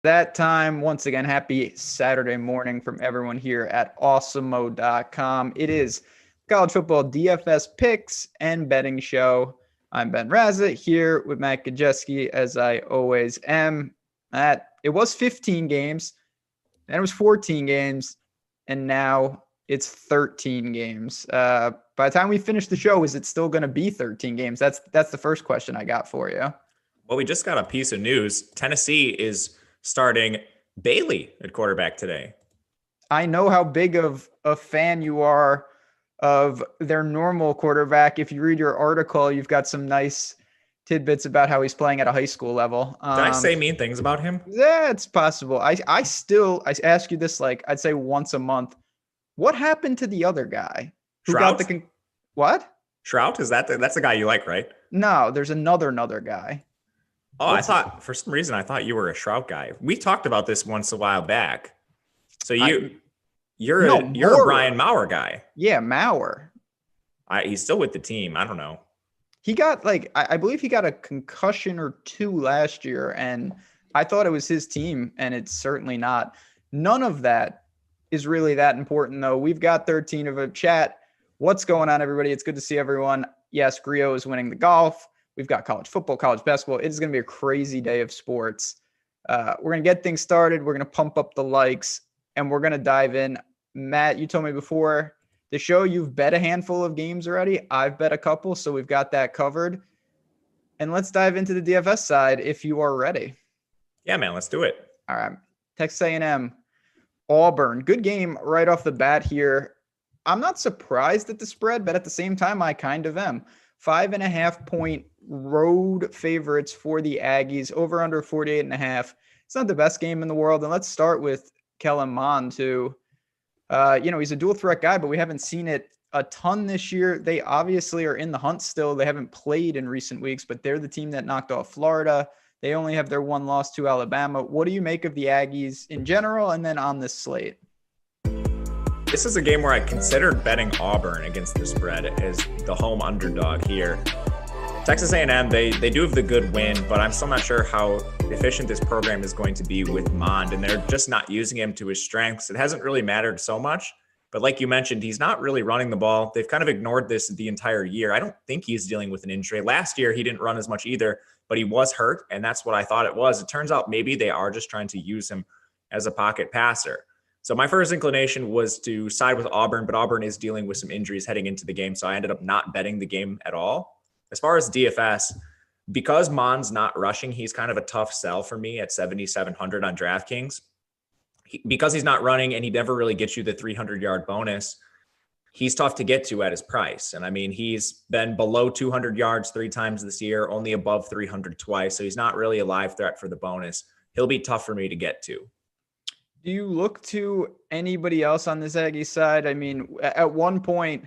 that time. Once again, happy Saturday morning from everyone here at Awesemo.com. It is college football DFS picks and betting show. I'm Ben Rasa here with Matt Gajewski, as I always am. Matt, it was 15 games, then it was 14 games, and now it's 13 games. By the time we finish the show, is it still going to be 13 games? That's the first question I got for you. Well, we just got a piece of news. Tennessee is starting Bailey at quarterback today. I know how big of a fan you are of their normal quarterback. If you read your article, you've got some nice tidbits about how he's playing at a high school level. Did I say mean things about him? Yeah, it's possible. I ask you this, like, I'd say once a month. What happened to the other guy who Shroud? got the what? Shroud? That's the guy you like, right? No, there's another guy. Oh, for some reason I thought you were a Shroud guy. We talked about this once a while back. So you're a Brian Maurer guy. Yeah, Maurer. He's still with the team. I don't know. He got I believe he got a concussion or two last year, and I thought it was his team, and it's certainly not. None of that is really that important, though. We've got 13 of a chat. What's going on, everybody? It's good to see everyone. Yes, Griot is winning the golf. We've got college football, college basketball. It's going to be a crazy day of sports. We're going to get things started. We're going to pump up the likes, and we're going to dive in. Matt, you told me before the show you've bet a handful of games already. I've bet a couple, so we've got that covered. And let's dive into the DFS side if you are ready. Yeah, man, let's do it. All right. Texas A&M, Auburn. Good game right off the bat here. I'm not surprised at the spread, but at the same time, I kind of am. 5.5 point road favorites for the Aggies, over under 48.5. It's not the best game in the world. And let's start with Kellen Mond, who, he's a dual threat guy, but we haven't seen it a ton this year. They obviously are in the hunt still. They haven't played in recent weeks, but they're the team that knocked off Florida. They only have their one loss to Alabama. What do you make of the Aggies in general and then on this slate? This is a game where I considered betting Auburn against the spread as the home underdog here. Texas A&M, they do have the good win, but I'm still not sure how efficient this program is going to be with Mond, and they're just not using him to his strengths. It hasn't really mattered so much, but like you mentioned, he's not really running the ball. They've kind of ignored this the entire year. I don't think he's dealing with an injury. Last year, he didn't run as much either, but he was hurt, and that's what I thought it was. It turns out maybe they are just trying to use him as a pocket passer. So my first inclination was to side with Auburn, but Auburn is dealing with some injuries heading into the game, so I ended up not betting the game at all. As far as DFS, because Mond's not rushing, he's kind of a tough sell for me at 7,700 on Draftkings. Because he's not running and he never really gets you the 300-yard bonus, he's tough to get to at his price. And I mean, he's been below 200 yards 3 times this year, only above 300 twice, so he's not really a live threat for the bonus. He'll be tough for me to get to. Do you look to anybody else on this Aggie side? I mean, at one point,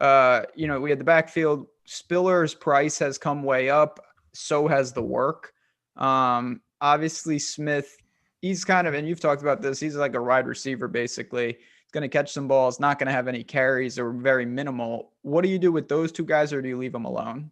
we had the backfield. Spiller's price has come way up. So has the work. Obviously, Smith, he's kind of, and you've talked about this, he's like a wide receiver, basically. He's going to catch some balls, not going to have any carries or very minimal. What do you do with those two guys, or do you leave them alone?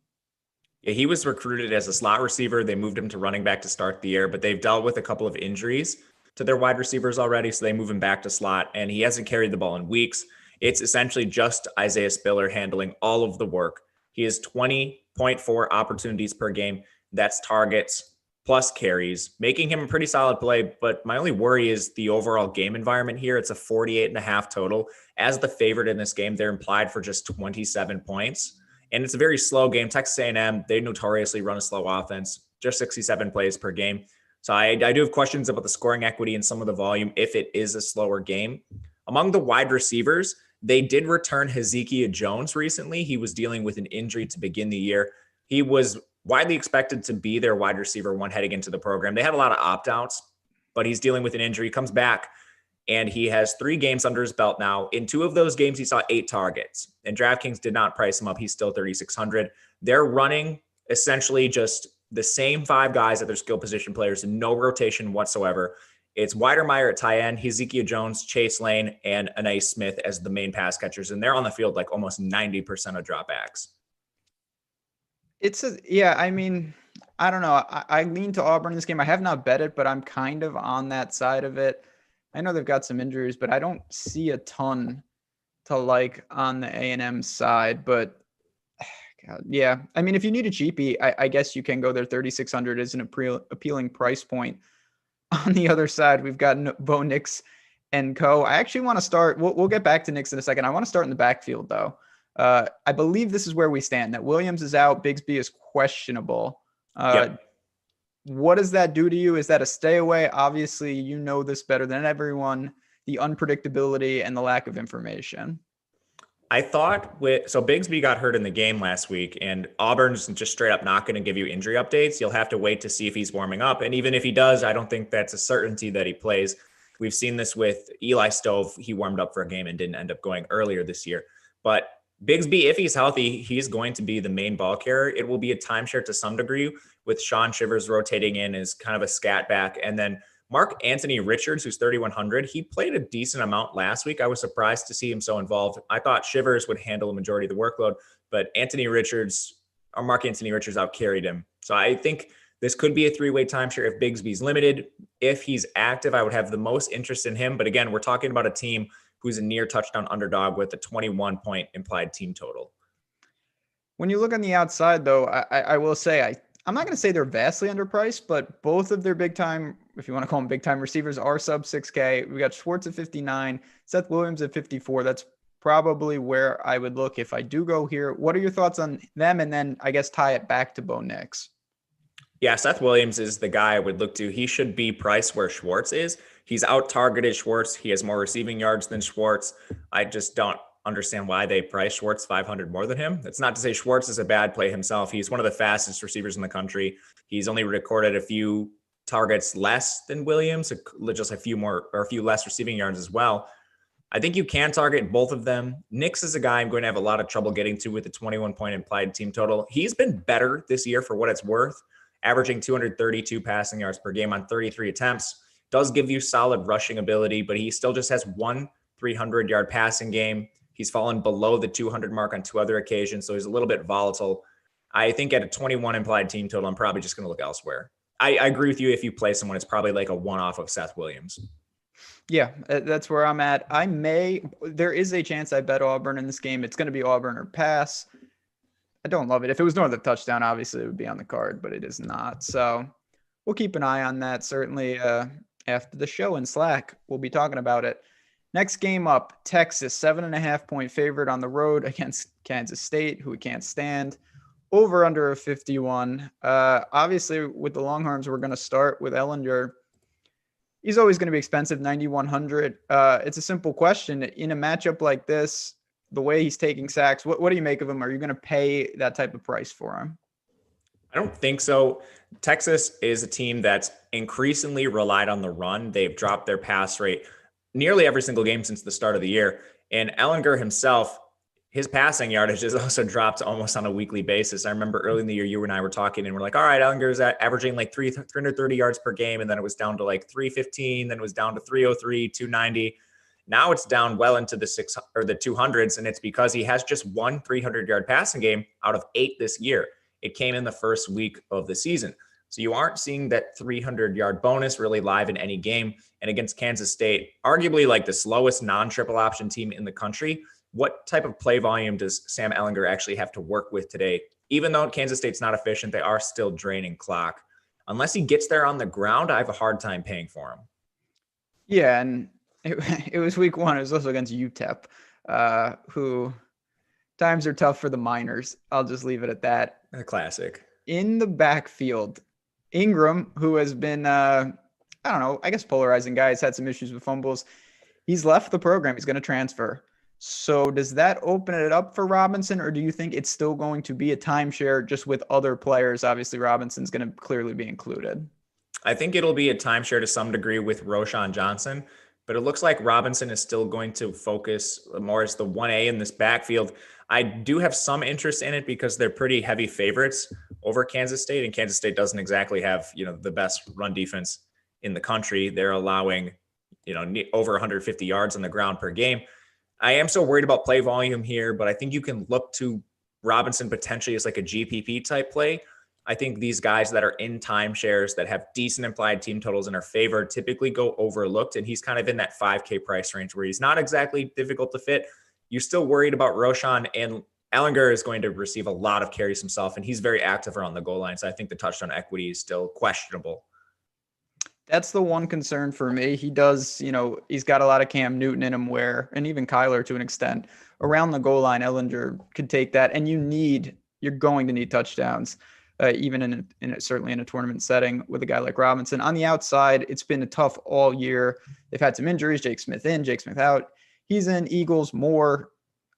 Yeah, he was recruited as a slot receiver. They moved him to running back to start the year, but they've dealt with a couple of injuries to their wide receivers already, so they move him back to slot, and he hasn't carried the ball in weeks. It's essentially just Isaiah Spiller handling all of the work. He has 20.4 opportunities per game. That's targets plus carries, making him a pretty solid play. But my only worry is the overall game environment here. It's a 48.5 total. As the favorite in this game, they're implied for just 27 points. And it's a very slow game. Texas A&M, they notoriously run a slow offense, just 67 plays per game. So I do have questions about the scoring equity and some of the volume if it is a slower game. Among the wide receivers, they did return Hezekiah Jones recently. He was dealing with an injury to begin the year. He was widely expected to be their wide receiver one heading into the program. They had a lot of opt-outs, but he's dealing with an injury. He comes back, and he has 3 games under his belt now. In 2 of those games, he saw 8 targets, and DraftKings did not price him up. He's still 3,600. They're running essentially just the same 5 guys at their skill position players, and no rotation whatsoever. It's Weidermeyer at tight end, Hezekiah Jones, Chase Lane, and Anais Smith as the main pass catchers. And they're on the field like almost 90% of dropbacks. I mean, I don't know. I lean to Auburn in this game. I have not bet it, but I'm kind of on that side of it. I know they've got some injuries, but I don't see a ton to like on the A&M side. But God, yeah, I mean, if you need a cheapie, I guess you can go there. 3,600 is an appealing price point. On the other side, we've got Bo Nix and co. I actually want to start. We'll get back to Nix in a second. I want to start in the backfield, though. I believe this is where we stand. That Williams is out. Bigsby is questionable. Yep. What does that do to you? Is that a stay away? Obviously, you know this better than everyone. The unpredictability and the lack of information. I thought so Bigsby got hurt in the game last week, and Auburn's just straight up not going to give you injury updates. You'll have to wait to see if he's warming up. And even if he does, I don't think that's a certainty that he plays. We've seen this with Eli Stove. He warmed up for a game and didn't end up going earlier this year. But Bigsby, if he's healthy, he's going to be the main ball carrier. It will be a timeshare to some degree with Sean Shivers rotating in as kind of a scat back. And then Mark Anthony Richards, who's 3,100, he played a decent amount last week. I was surprised to see him so involved. I thought Shivers would handle a majority of the workload, but Mark Anthony Richards outcarried him. So I think this could be a three-way timeshare if Bigsby's limited. If he's active, I would have the most interest in him. But again, we're talking about a team who's a near touchdown underdog with a 21-point implied team total. When you look on the outside, though, I will say I'm not going to say they're vastly underpriced, but both of their big time, if you want to call them big time receivers, are sub 6K. We got Schwartz at 59, Seth Williams at 54. That's probably where I would look if I do go here. What are your thoughts on them? And then I guess tie it back to Bo Nix. Yeah, Seth Williams is the guy I would look to. He should be priced where Schwartz is. He's out-targeted Schwartz. He has more receiving yards than Schwartz. I just don't understand why they price Schwartz 500 more than him. That's not to say Schwartz is a bad play himself. He's one of the fastest receivers in the country. He's only recorded a few targets less than Williams, just a few more or a few less receiving yards as well. I think you can target both of them. Nix is a guy I'm going to have a lot of trouble getting to with a 21-point implied team total. He's been better this year for what it's worth, averaging 232 passing yards per game on 33 attempts. Does give you solid rushing ability, but he still just has one 300-yard passing game. He's fallen below the 200 mark on two other occasions, so he's a little bit volatile. I think at a 21 implied team total, I'm probably just going to look elsewhere. I agree with you. If you play someone, it's probably like a one-off of Seth Williams. Yeah, that's where I'm at. There is a chance I bet Auburn in this game. It's going to be Auburn or pass. I don't love it. If it was north of touchdown, obviously it would be on the card, but it is not. So we'll keep an eye on that. Certainly after the show in Slack, we'll be talking about it. Next game up, Texas, 7.5-point favorite on the road against Kansas State, who we can't stand. Over under a 51. Obviously, with the Longhorns, we're going to start with Ellinger. He's always going to be expensive, 9,100. It's a simple question. In a matchup like this, the way he's taking sacks, what do you make of him? Are you going to pay that type of price for him? I don't think so. Texas is a team that's increasingly relied on the run. They've dropped their pass rate nearly every single game since the start of the year. And Ellinger himself, his passing yardage has also dropped almost on a weekly basis. I remember early in the year, you and I were talking and we're like, all right, Ellinger's averaging like 330 yards per game. And then it was down to like 315. Then it was down to 303, 290. Now it's down well into the 200s. And it's because he has just one 300-yard passing game out of 8 this year. It came in the first week of the season. So you aren't seeing that 300-yard bonus really live in any game. And against Kansas State, arguably like the slowest non-triple option team in the country, what type of play volume does Sam Ellinger actually have to work with today? Even though Kansas State's not efficient, they are still draining clock. Unless he gets there on the ground, I have a hard time paying for him. Yeah, and it was week 1. It was also against UTEP, who times are tough for the Miners. I'll just leave it at that. A classic. In the backfield, Ingram, who has been, I guess polarizing guy. He's had some issues with fumbles. He's left the program. He's going to transfer. So does that open it up for Robinson, or do you think it's still going to be a timeshare just with other players? Obviously, Robinson's going to clearly be included. I think it'll be a timeshare to some degree with Roschon Johnson, but it looks like Robinson is still going to focus more as the 1A in this backfield. I do have some interest in it because they're pretty heavy favorites over Kansas State, and Kansas State doesn't exactly have, the best run defense in the country. They're allowing, over 150 yards on the ground per game. I am so worried about play volume here, but I think you can look to Robinson potentially as like a GPP type play. I think these guys that are in timeshares that have decent implied team totals and are favored typically go overlooked. And he's kind of in that 5K price range where he's not exactly difficult to fit. You're still worried about Roshan, and Ellinger is going to receive a lot of carries himself, and he's very active around the goal line. So I think the touchdown equity is still questionable. That's the one concern for me. He does, he's got a lot of Cam Newton in him and even Kyler to an extent. Around the goal line, Ellinger could take that, and you're going to need touchdowns, even certainly in a tournament setting with a guy like Robinson. On the outside, it's been tough all year. They've had some injuries, Jake Smith in, Jake Smith out. He's in Eagles more.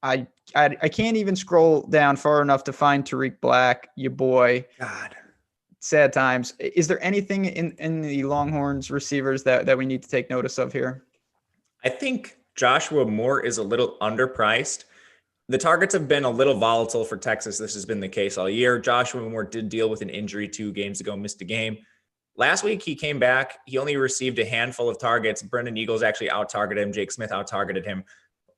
I can't even scroll down far enough to find Tariq Black, your boy. God. Sad times. Is there anything in the Longhorns receivers that we need to take notice of here? I think Joshua Moore is a little underpriced. The targets have been a little volatile for Texas. This has been the case all year. Joshua Moore did deal with an injury 2 games ago, missed a game. Last week, he came back. He only received a handful of targets. Brendan Eagles actually out-targeted him. Jake Smith out-targeted him.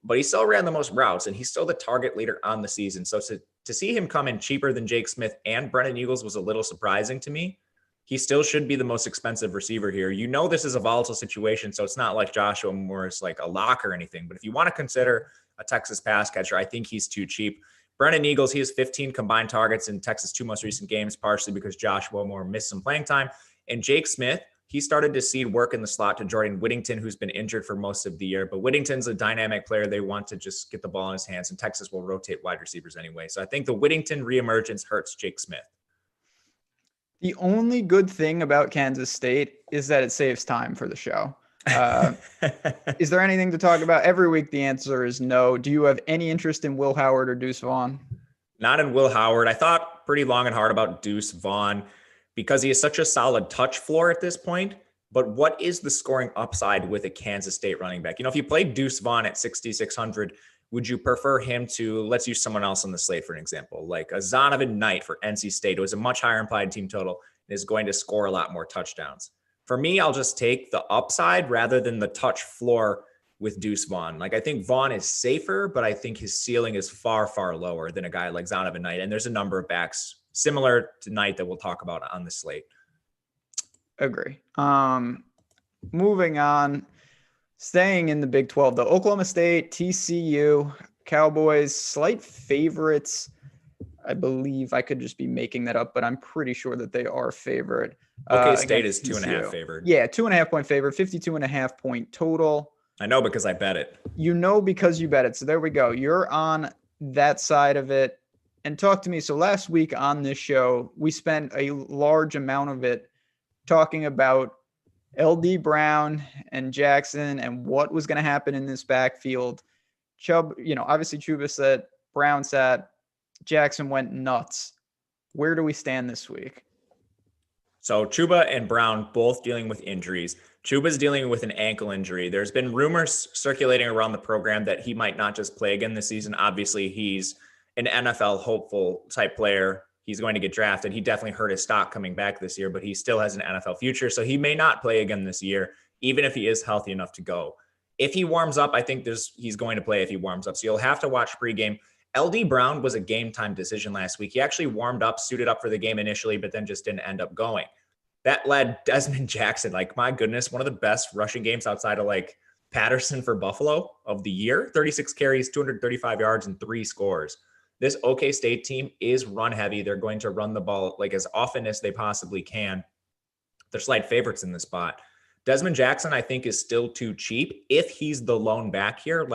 But he still ran the most routes, and he's still the target leader on the season. So to see him come in cheaper than Jake Smith and Brendan Eagles was a little surprising to me. He still should be the most expensive receiver here. This is a volatile situation, so it's not like Joshua Moore is like a lock or anything. But if you want to consider a Texas pass catcher, I think he's too cheap. Brendan Eagles, he has 15 combined targets in Texas' 2 most recent games, partially because Joshua Moore missed some playing time. And Jake Smith, he started to see work in the slot to Jordan Whittington, who's been injured for most of the year. But Whittington's a dynamic player. They want to just get the ball in his hands, and Texas will rotate wide receivers anyway. So I think the Whittington reemergence hurts Jake Smith. The only good thing about Kansas State is that it saves time for the show. Is there anything to talk about? Every week the answer is no. Do you have any interest in Will Howard or Deuce Vaughn? Not in Will Howard. I thought pretty long and hard about Deuce Vaughn because he is such a solid touch floor at this point. But what is the scoring upside with a Kansas State running back? If you played Deuce Vaughn at 6,600, would you prefer him to, let's use someone else on the slate for an example, like a Zonovan Knight for NC State, who has a much higher implied team total and is going to score a lot more touchdowns? For me, I'll just take the upside rather than the touch floor with Deuce Vaughn. I think Vaughn is safer, but I think his ceiling is far, far lower than a guy like Zonovan Knight. And there's a number of backs similar to Knight that we'll talk about on the slate. Agree. Moving on, staying in the Big 12, though, Oklahoma State, TCU, Cowboys, slight favorites. I believe I could just be making that up, but I'm pretty sure that they are favorite. OK State is 2.5 favored. Yeah, 2.5 point favorite, 52.5 point total. I know because I bet it. Because you bet it. So there we go. You're on that side of it. And talk to me. So last week on this show, we spent a large amount of it talking about LD Brown and Jackson and what was going to happen in this backfield. Chubb, obviously Chuba sat, Brown sat, Jackson went nuts. Where do we stand this week? So Chuba and Brown both dealing with injuries. Chuba's dealing with an ankle injury. There's been rumors circulating around the program that he might not just play again this season. Obviously, he's an NFL hopeful type player. He's going to get drafted. He definitely hurt his stock coming back this year, but he still has an NFL future. So he may not play again this year, even if he is healthy enough to go. If he warms up, I think he's going to play if he warms up. So you'll have to watch pregame. LD Brown was a game time decision last week. He actually warmed up, suited up for the game initially, but then just didn't end up going. That led Desmond Jackson, my goodness, one of the best rushing games outside of Patterson for Buffalo of the year. 36 carries, 235 yards, and 3 scores. This OK State team is run heavy. They're going to run the ball as often as they possibly can. They're slight favorites in this spot. Desmond Jackson, I think, is still too cheap if he's the lone back here.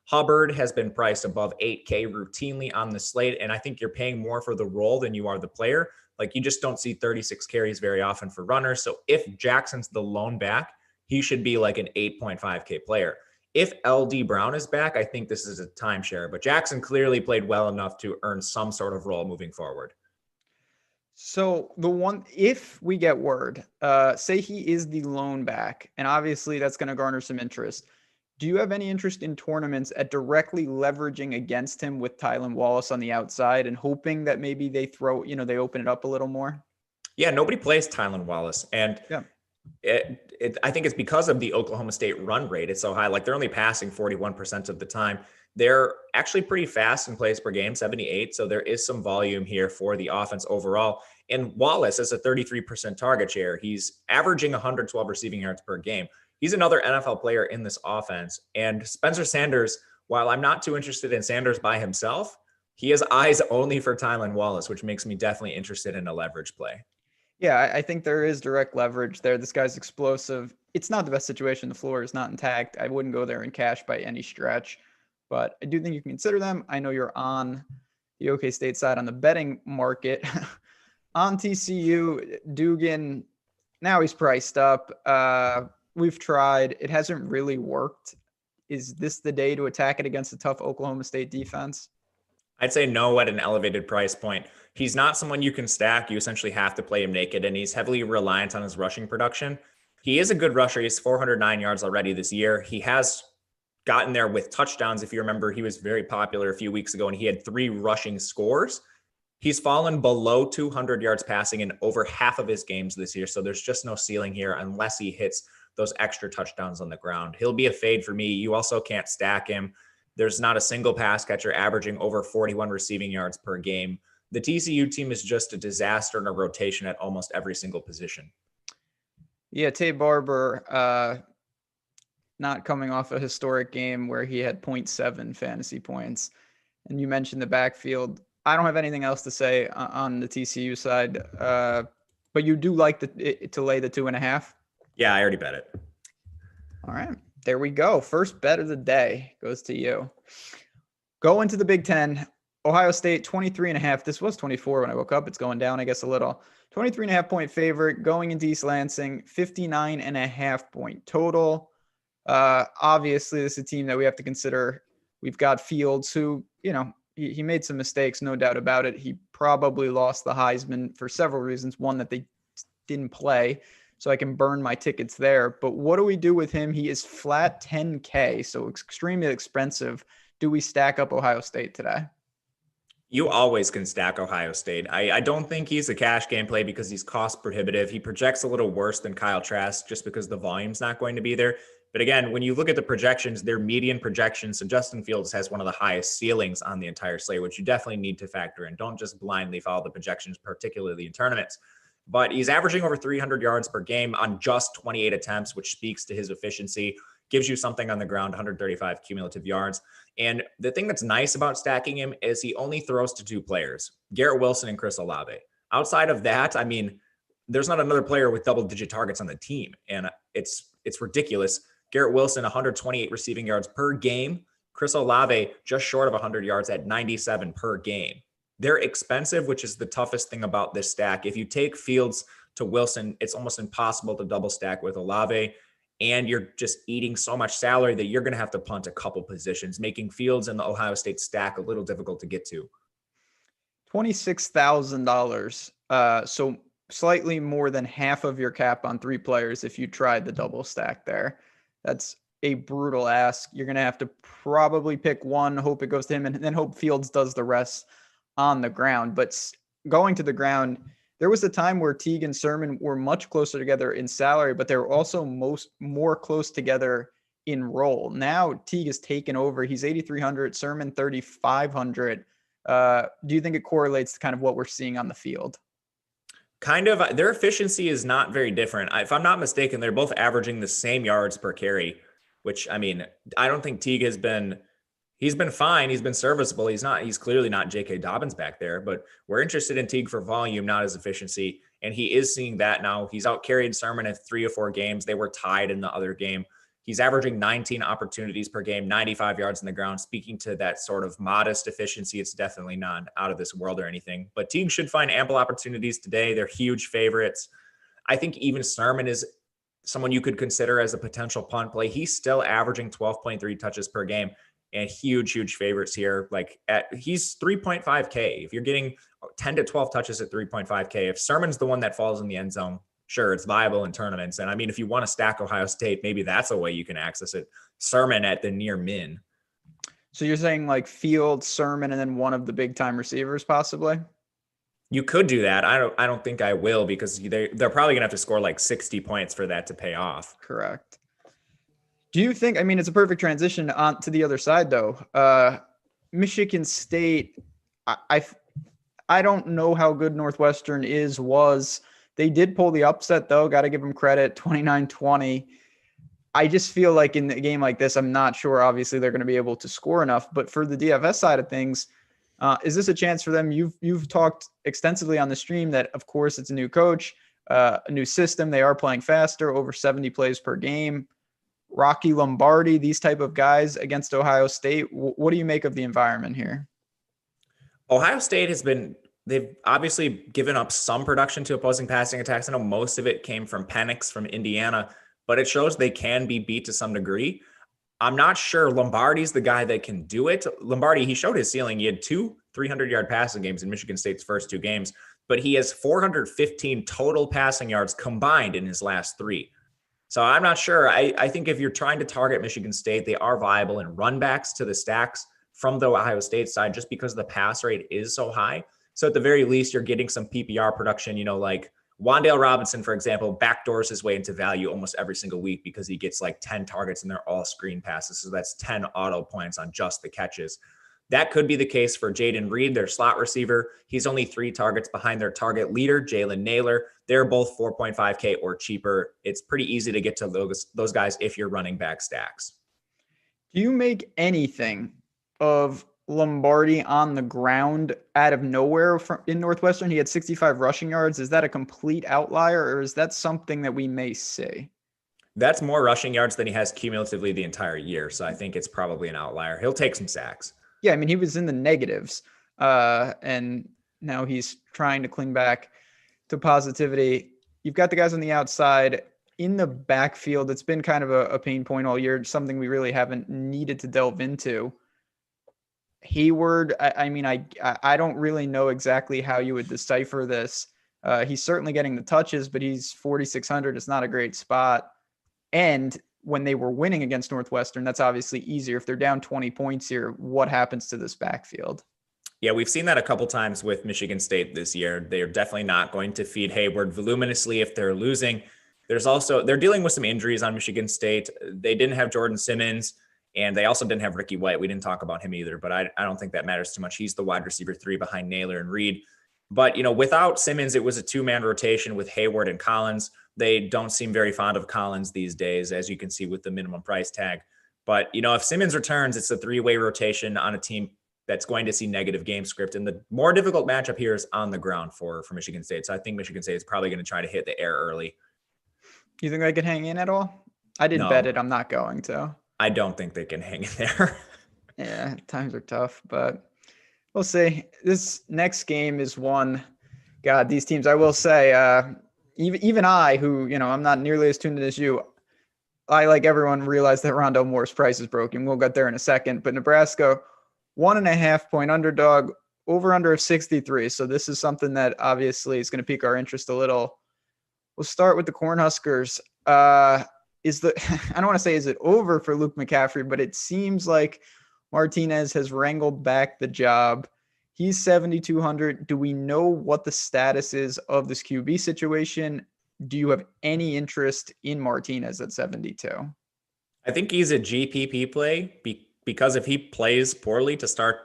Hubbard has been priced above 8K routinely on the slate, and I think you're paying more for the role than you are the player. You just don't see 36 carries very often for runners. So if Jackson's the lone back, he should be an 8.5K player. If LD Brown is back, I think this is a timeshare, but Jackson clearly played well enough to earn some sort of role moving forward. So if we get word, say he is the lone back, and obviously that's going to garner some interest. Do you have any interest in tournaments at directly leveraging against him with Tylan Wallace on the outside and hoping that maybe they they open it up a little more? Yeah, nobody plays Tylan Wallace. And yeah. I think it's because of the Oklahoma State run rate. It's so high. They're only passing 41% of the time. They're actually pretty fast in plays per game, 78. So there is some volume here for the offense overall. And Wallace is a 33% target share. He's averaging 112 receiving yards per game. He's another NFL player in this offense. And Spencer Sanders, while I'm not too interested in Sanders by himself, he has eyes only for Tylan Wallace, which makes me definitely interested in a leverage play. Yeah, I think there is direct leverage there. This guy's explosive. It's not the best situation. The floor is not intact. I wouldn't go there in cash by any stretch, but I do think you can consider them. I know you're on the OK State side on the betting market. On TCU, Dugan, now he's priced up. We've tried. It hasn't really worked. Is this the day to attack it against a tough Oklahoma State defense? I'd say no at an elevated price point. He's not someone you can stack. You essentially have to play him naked, and he's heavily reliant on his rushing production. He is a good rusher. He's 409 yards already this year. He has gotten there with touchdowns. If you remember, he was very popular a few weeks ago, and he had 3 rushing scores. He's fallen below 200 yards passing in over half of his games this year, so there's just no ceiling here unless he hits those extra touchdowns on the ground. He'll be a fade for me. You also can't stack him. There's not a single pass catcher averaging over 41 receiving yards per game. The TCU team is just a disaster in a rotation at almost every single position. Yeah, Tay Barber, not coming off a historic game where he had 0.7 fantasy points. And you mentioned the backfield. I don't have anything else to say on the TCU side, but you do like to lay the 2.5? Yeah, I already bet it. All right. There we go. First bet of the day goes to you. Go into the Big Ten. Ohio State, 23.5. This was 24 when I woke up. It's going down, I guess, a little. 23.5 point favorite going into East Lansing, 59.5 point total. Obviously, this is a team that we have to consider. We've got Fields who, he made some mistakes, no doubt about it. He probably lost the Heisman for several reasons. One, that they didn't play, so I can burn my tickets there. But what do we do with him? He is flat 10K, so extremely expensive. Do we stack up Ohio State today? You always can stack Ohio State. I don't think he's a cash game play because he's cost prohibitive. He projects a little worse than Kyle Trask just because the volume's not going to be there. But again, when you look at the projections, they're median projections. So Justin Fields has one of the highest ceilings on the entire slate, which you definitely need to factor in. Don't just blindly follow the projections, particularly in tournaments. But he's averaging over 300 yards per game on just 28 attempts, which speaks to his efficiency, gives you something on the ground, 135 cumulative yards. And the thing that's nice about stacking him is he only throws to 2 players, Garrett Wilson and Chris Olave. Outside of that, I mean, there's not another player with double-digit targets on the team, and it's ridiculous. Garrett Wilson, 128 receiving yards per game. Chris Olave, just short of 100 yards at 97 per game. They're expensive, which is the toughest thing about this stack. If you take Fields to Wilson, it's almost impossible to double stack with Olave, and you're just eating so much salary that you're going to have to punt a couple positions, making Fields and the Ohio State stack a little difficult to get to. $26,000. So slightly more than half of your cap on 3 players if you tried the double stack there. That's a brutal ask. You're going to have to probably pick one, hope it goes to him, and then hope Fields does the rest on the ground. But going to the ground, there was a time where Teague and Sermon were much closer together in salary, but they were also more close together in role. Now Teague has taken over. He's 8,300, Sermon 3,500. Do you think it correlates to kind of what we're seeing on the field? Kind of. Their efficiency is not very different. If I'm not mistaken, they're both averaging the same yards per carry, which, I mean, I don't think Teague he's been fine. He's been serviceable. He's clearly not J.K. Dobbins back there, but we're interested in Teague for volume, not his efficiency. And he is seeing that now. He's outcarried Sermon in 3 or 4 games. They were tied in the other game. He's averaging 19 opportunities per game, 95 yards on the ground. Speaking to that sort of modest efficiency, it's definitely not out of this world or anything. But Teague should find ample opportunities today. They're huge favorites. I think even Sermon is someone you could consider as a potential punt play. He's still averaging 12.3 touches per game. And huge favorites here. He's 3.5K. If you're getting 10 to 12 touches at 3.5K, if Sermon's the one that falls in the end zone, sure, it's viable in tournaments. And I mean, if you want to stack Ohio State, maybe that's a way you can access it. Sermon at the near min. So you're saying like Field, Sermon, and then one of the big time receivers possibly? You could do that. I don't think I will because they're probably gonna have to score like 60 points for that to pay off. Correct. Do you think, I mean, it's a perfect transition on to the other side though. Michigan State, I, I don't know how good Northwestern was. They did pull the upset though. Got to give them credit, 29-20. I just feel like in a game like this, I'm not sure. Obviously, they're going to be able to score enough. But for the DFS side of things, is this a chance for them? You've talked extensively on the stream that, of course, it's a new coach, a new system. They are playing faster, over 70 plays per game. Rocky Lombardi, these type of guys against Ohio State. What do you make of the environment here? Ohio State they've obviously given up some production to opposing passing attacks. I know most of it came from Penix from Indiana, but it shows they can be beat to some degree. I'm not sure Lombardi's the guy that can do it. Lombardi, he showed his ceiling. He had 2 300-yard passing games in Michigan State's first 2 games, but he has 415 total passing yards combined in his last 3. So I'm not sure. I think if you're trying to target Michigan State, they are viable in run backs to the stacks from the Ohio State side just because the pass rate is so high. So at the very least, you're getting some PPR production, like Wan'Dale Robinson, for example, backdoors his way into value almost every single week because he gets like 10 targets and they're all screen passes. So that's 10 auto points on just the catches. That could be the case for Jaden Reed, their slot receiver. He's only 3 targets behind their target leader, Jalen Naylor. They're both 4.5K or cheaper. It's pretty easy to get to those guys if you're running back stacks. Do you make anything of Lombardi on the ground out of nowhere in Northwestern? He had 65 rushing yards. Is that a complete outlier, or is that something that we may see? That's more rushing yards than he has cumulatively the entire year. So I think it's probably an outlier. He'll take some sacks. Yeah, I mean, he was in the negatives, and now he's trying to cling back to positivity. You've got the guys on the outside. In the backfield, it's been kind of a pain point all year, something we really haven't needed to delve into. Hayward, I don't really know exactly how you would decipher this. He's certainly getting the touches, but he's 4,600. It's not a great spot. And when they were winning against Northwestern, that's obviously easier. If they're down 20 points here, what happens to this backfield? Yeah, we've seen that a couple times with Michigan State this year. They're definitely not going to feed Hayward voluminously if they're losing. They're dealing with some injuries on Michigan State. They didn't have Jordan Simmons, and they also didn't have Ricky White. We didn't talk about him either, but I don't think that matters too much. He's the wide receiver 3 behind Naylor and Reed. But, without Simmons, it was a 2-man rotation with Hayward and Collins. They don't seem very fond of Collins these days, as you can see with the minimum price tag. But, if Simmons returns, it's a 3-way rotation on a team that's going to see negative game script. And the more difficult matchup here is on the ground for Michigan State. So I think Michigan State is probably going to try to hit the air early. You think they could hang in at all? I didn't bet it. I'm not going to. I don't think they can hang in there. Yeah, times are tough, but we'll see. This next game is one. God, these teams, I will say, even I, who, I'm not nearly as tuned in as you, I, like everyone, realized that Rondell Moore's price is broken. We'll get there in a second. But Nebraska, 1.5 point underdog, over under of 63. So this is something that obviously is going to pique our interest a little. We'll start with the Cornhuskers. I don't want to say is it over for Luke McCaffrey, but it seems like Martinez has wrangled back the job. He's 7,200. Do we know what the status is of this QB situation? Do you have any interest in Martinez at 72? I think he's a GPP play because if he plays poorly to start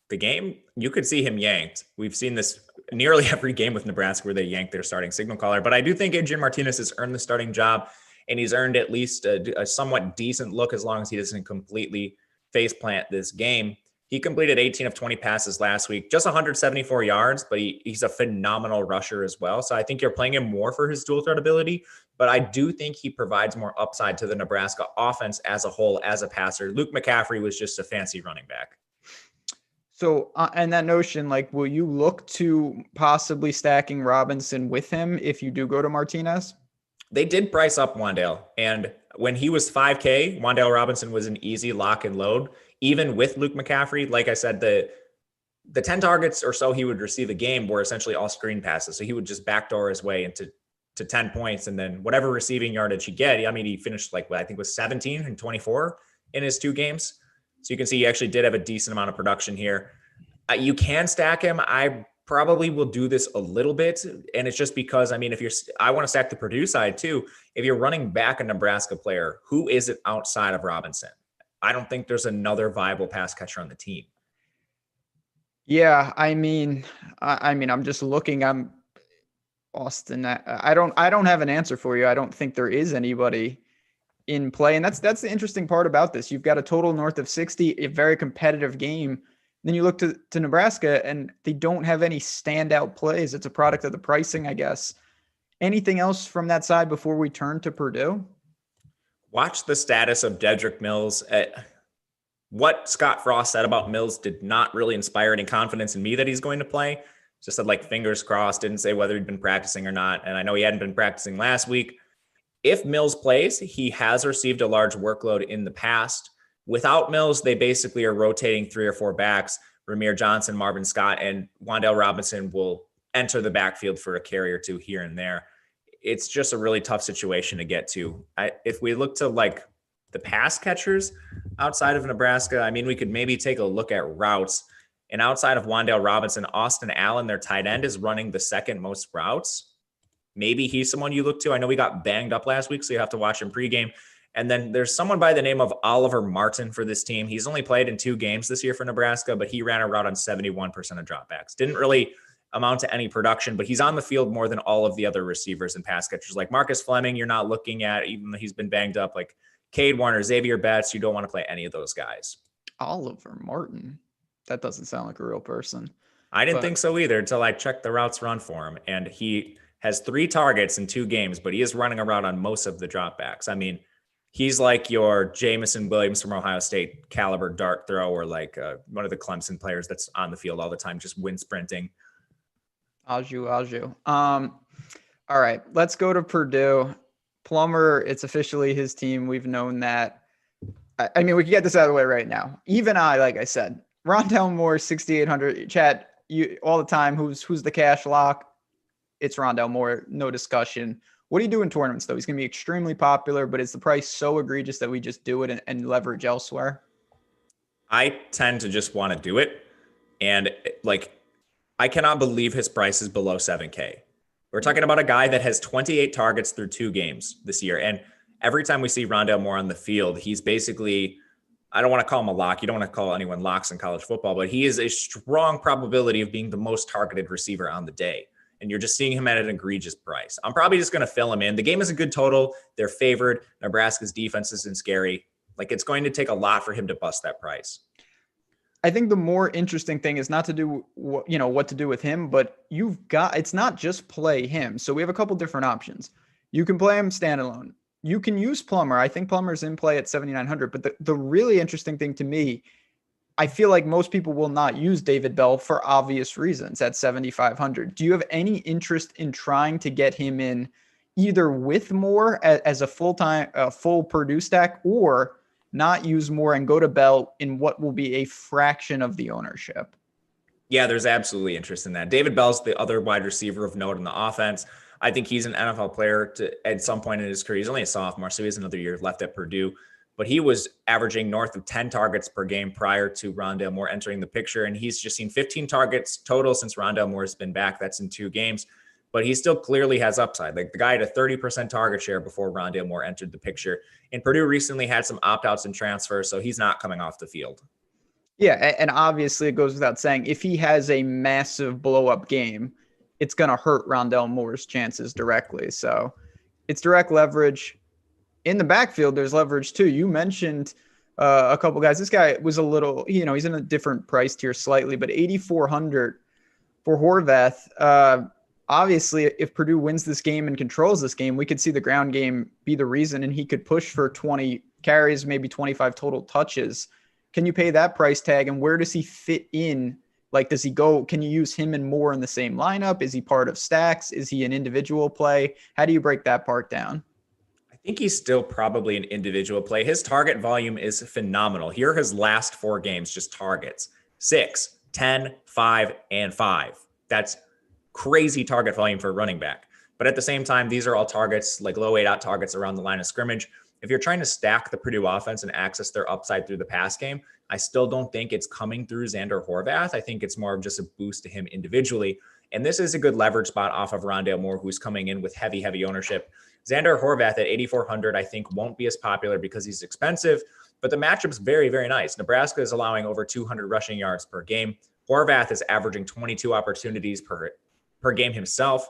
the game, you could see him yanked. We've seen this nearly every game with Nebraska where they yank their starting signal caller. But I do think Adrian Martinez has earned the starting job, and he's earned at least a somewhat decent look as long as he doesn't completely faceplant this game. He completed 18 of 20 passes last week, just 174 yards, but he's a phenomenal rusher as well. So I think you're playing him more for his dual threat ability, but I do think he provides more upside to the Nebraska offense as a whole as a passer. Luke McCaffrey was just a fancy running back. So, and that notion, will you look to possibly stacking Robinson with him if you do go to Martinez? They did price up Wan'Dale, and when he was 5K, Wan'Dale Robinson was an easy lock and load. Even with Luke McCaffrey, like I said, the 10 targets or so he would receive a game were essentially all screen passes. So he would just backdoor his way into 10 points, and then whatever receiving yardage he get, he finished I think was 17 and 24 in his 2 games. So you can see he actually did have a decent amount of production here. You can stack him. I probably will do this a little bit. And it's just because, I mean, I want to stack the Purdue side too. If you're running back a Nebraska player, who is it outside of Robinson? I don't think there's another viable pass catcher on the team. Yeah, I mean, I'm just looking. I'm Austin. I don't have an answer for you. I don't think there is anybody in play, and that's the interesting part about this. You've got a total north of 60, a very competitive game. Then you look to Nebraska, and they don't have any standout plays. It's a product of the pricing, I guess. Anything else from that side before we turn to Purdue? Watch the status of Dedrick Mills. What Scott Frost said about Mills did not really inspire any confidence in me that he's going to play. Just said like fingers crossed, didn't say whether he'd been practicing or not. And I know he hadn't been practicing last week. If Mills plays, he has received a large workload in the past. Without Mills, they basically are rotating 3 or 4 backs, Ramir Johnson, Marvin Scott, and Wan'Dale Robinson will enter the backfield for a carry or 2 here and there. It's just a really tough situation to get to. If we look to like the pass catchers outside of Nebraska, I mean, we could maybe take a look at routes. And outside of Wan'Dale Robinson, Austin Allen, their tight end, is running the second most routes. Maybe he's someone you look to. I know he got banged up last week, so you have to watch him pregame. And then there's someone by the name of Oliver Martin for this team. He's only played in 2 games this year for Nebraska, but he ran a route on 71% of dropbacks. Didn't really amount to any production, but he's on the field more than all of the other receivers and pass catchers. Like Marcus Fleming, you're not looking at, even though he's been banged up. Like Cade Warner, Xavier Betts, you don't want to play any of those guys. Oliver Martin. That doesn't sound like a real person. I didn't think so either until I checked the routes run for him. And he has 3 targets in 2 games, but he is running a route on most of the dropbacks. I mean, he's like your Jamison Williams from Ohio State caliber dart throw, or like one of the Clemson players that's on the field all the time, just wind sprinting. Aju. All right, let's go to Purdue. Plummer, it's officially his team. We've known that. I mean, we can get this out of the way right now. Even like I said, Rondale Moore, 6,800. Chat, you all the time. Who's the cash lock? It's Rondale Moore, no discussion. What do you do in tournaments, though? He's going to be extremely popular, but is the price so egregious that we just do it and leverage elsewhere? I tend to just want to do it. And like, I cannot believe his price is below 7K. We're talking about a guy that has 28 targets through 2 games this year. And every time we see Rondale Moore on the field, he's basically, I don't want to call him a lock. You don't want to call anyone locks in college football, but he is a strong probability of being the most targeted receiver on the day. And you're just seeing him at an egregious price. I'm probably just going to fill him in. The game is a good total. They're favored. Nebraska's defense isn't scary. Like, it's going to take a lot for him to bust that price. I think the more interesting thing is not to do what to do with him, but it's not just play him. So we have a couple different options. You can play him standalone. You can use Plummer. I think Plummer's in play at 7,900. But the really interesting thing to me, I feel like most people will not use David Bell for obvious reasons at 7,500. Do you have any interest in trying to get him in either with Moore as a full Purdue stack, or not use Moore and go to Bell in what will be a fraction of the ownership? Yeah, there's absolutely interest in that. David Bell's the other wide receiver of note in the offense. I think he's an NFL player at some point in his career. He's only a sophomore, so he has another year left at Purdue. But he was averaging north of 10 targets per game prior to Rondale Moore entering the picture. And he's just seen 15 targets total since Rondale Moore has been back. That's in 2 games. But he still clearly has upside. Like, the guy had a 30% target share before Rondale Moore entered the picture. And Purdue recently had some opt-outs and transfers, so he's not coming off the field. Yeah, and obviously it goes without saying, if he has a massive blow-up game, it's going to hurt Rondale Moore's chances directly. So it's direct leverage. In the backfield, there's leverage too. You mentioned a couple guys. This guy was a little, he's in a different price tier slightly, but 8,400 for Horvath. Obviously, if Purdue wins this game and controls this game, we could see the ground game be the reason, and he could push for 20 carries, maybe 25 total touches. Can you pay that price tag, and where does he fit in? Like, does he go? Can you use him and Moore in the same lineup? Is he part of stacks? Is he an individual play? How do you break that part down? I think he's still probably an individual play. His target volume is phenomenal. Here are his last 4 games, just targets: 6, 10, 5, and 5. That's crazy target volume for a running back. But at the same time, these are all targets, like low 8-out targets around the line of scrimmage. if you're trying to stack the Purdue offense and access their upside through the pass game, I still don't think it's coming through Xander Horvath. I think it's more of just a boost to him individually. And this is a good leverage spot off of Rondale Moore, who's coming in with heavy ownership. Xander Horvath at 8,400, I think won't be as popular because he's expensive, but the matchup's very, very nice. Nebraska is allowing over 200 rushing yards per game. Horvath is averaging 22 opportunities per game himself.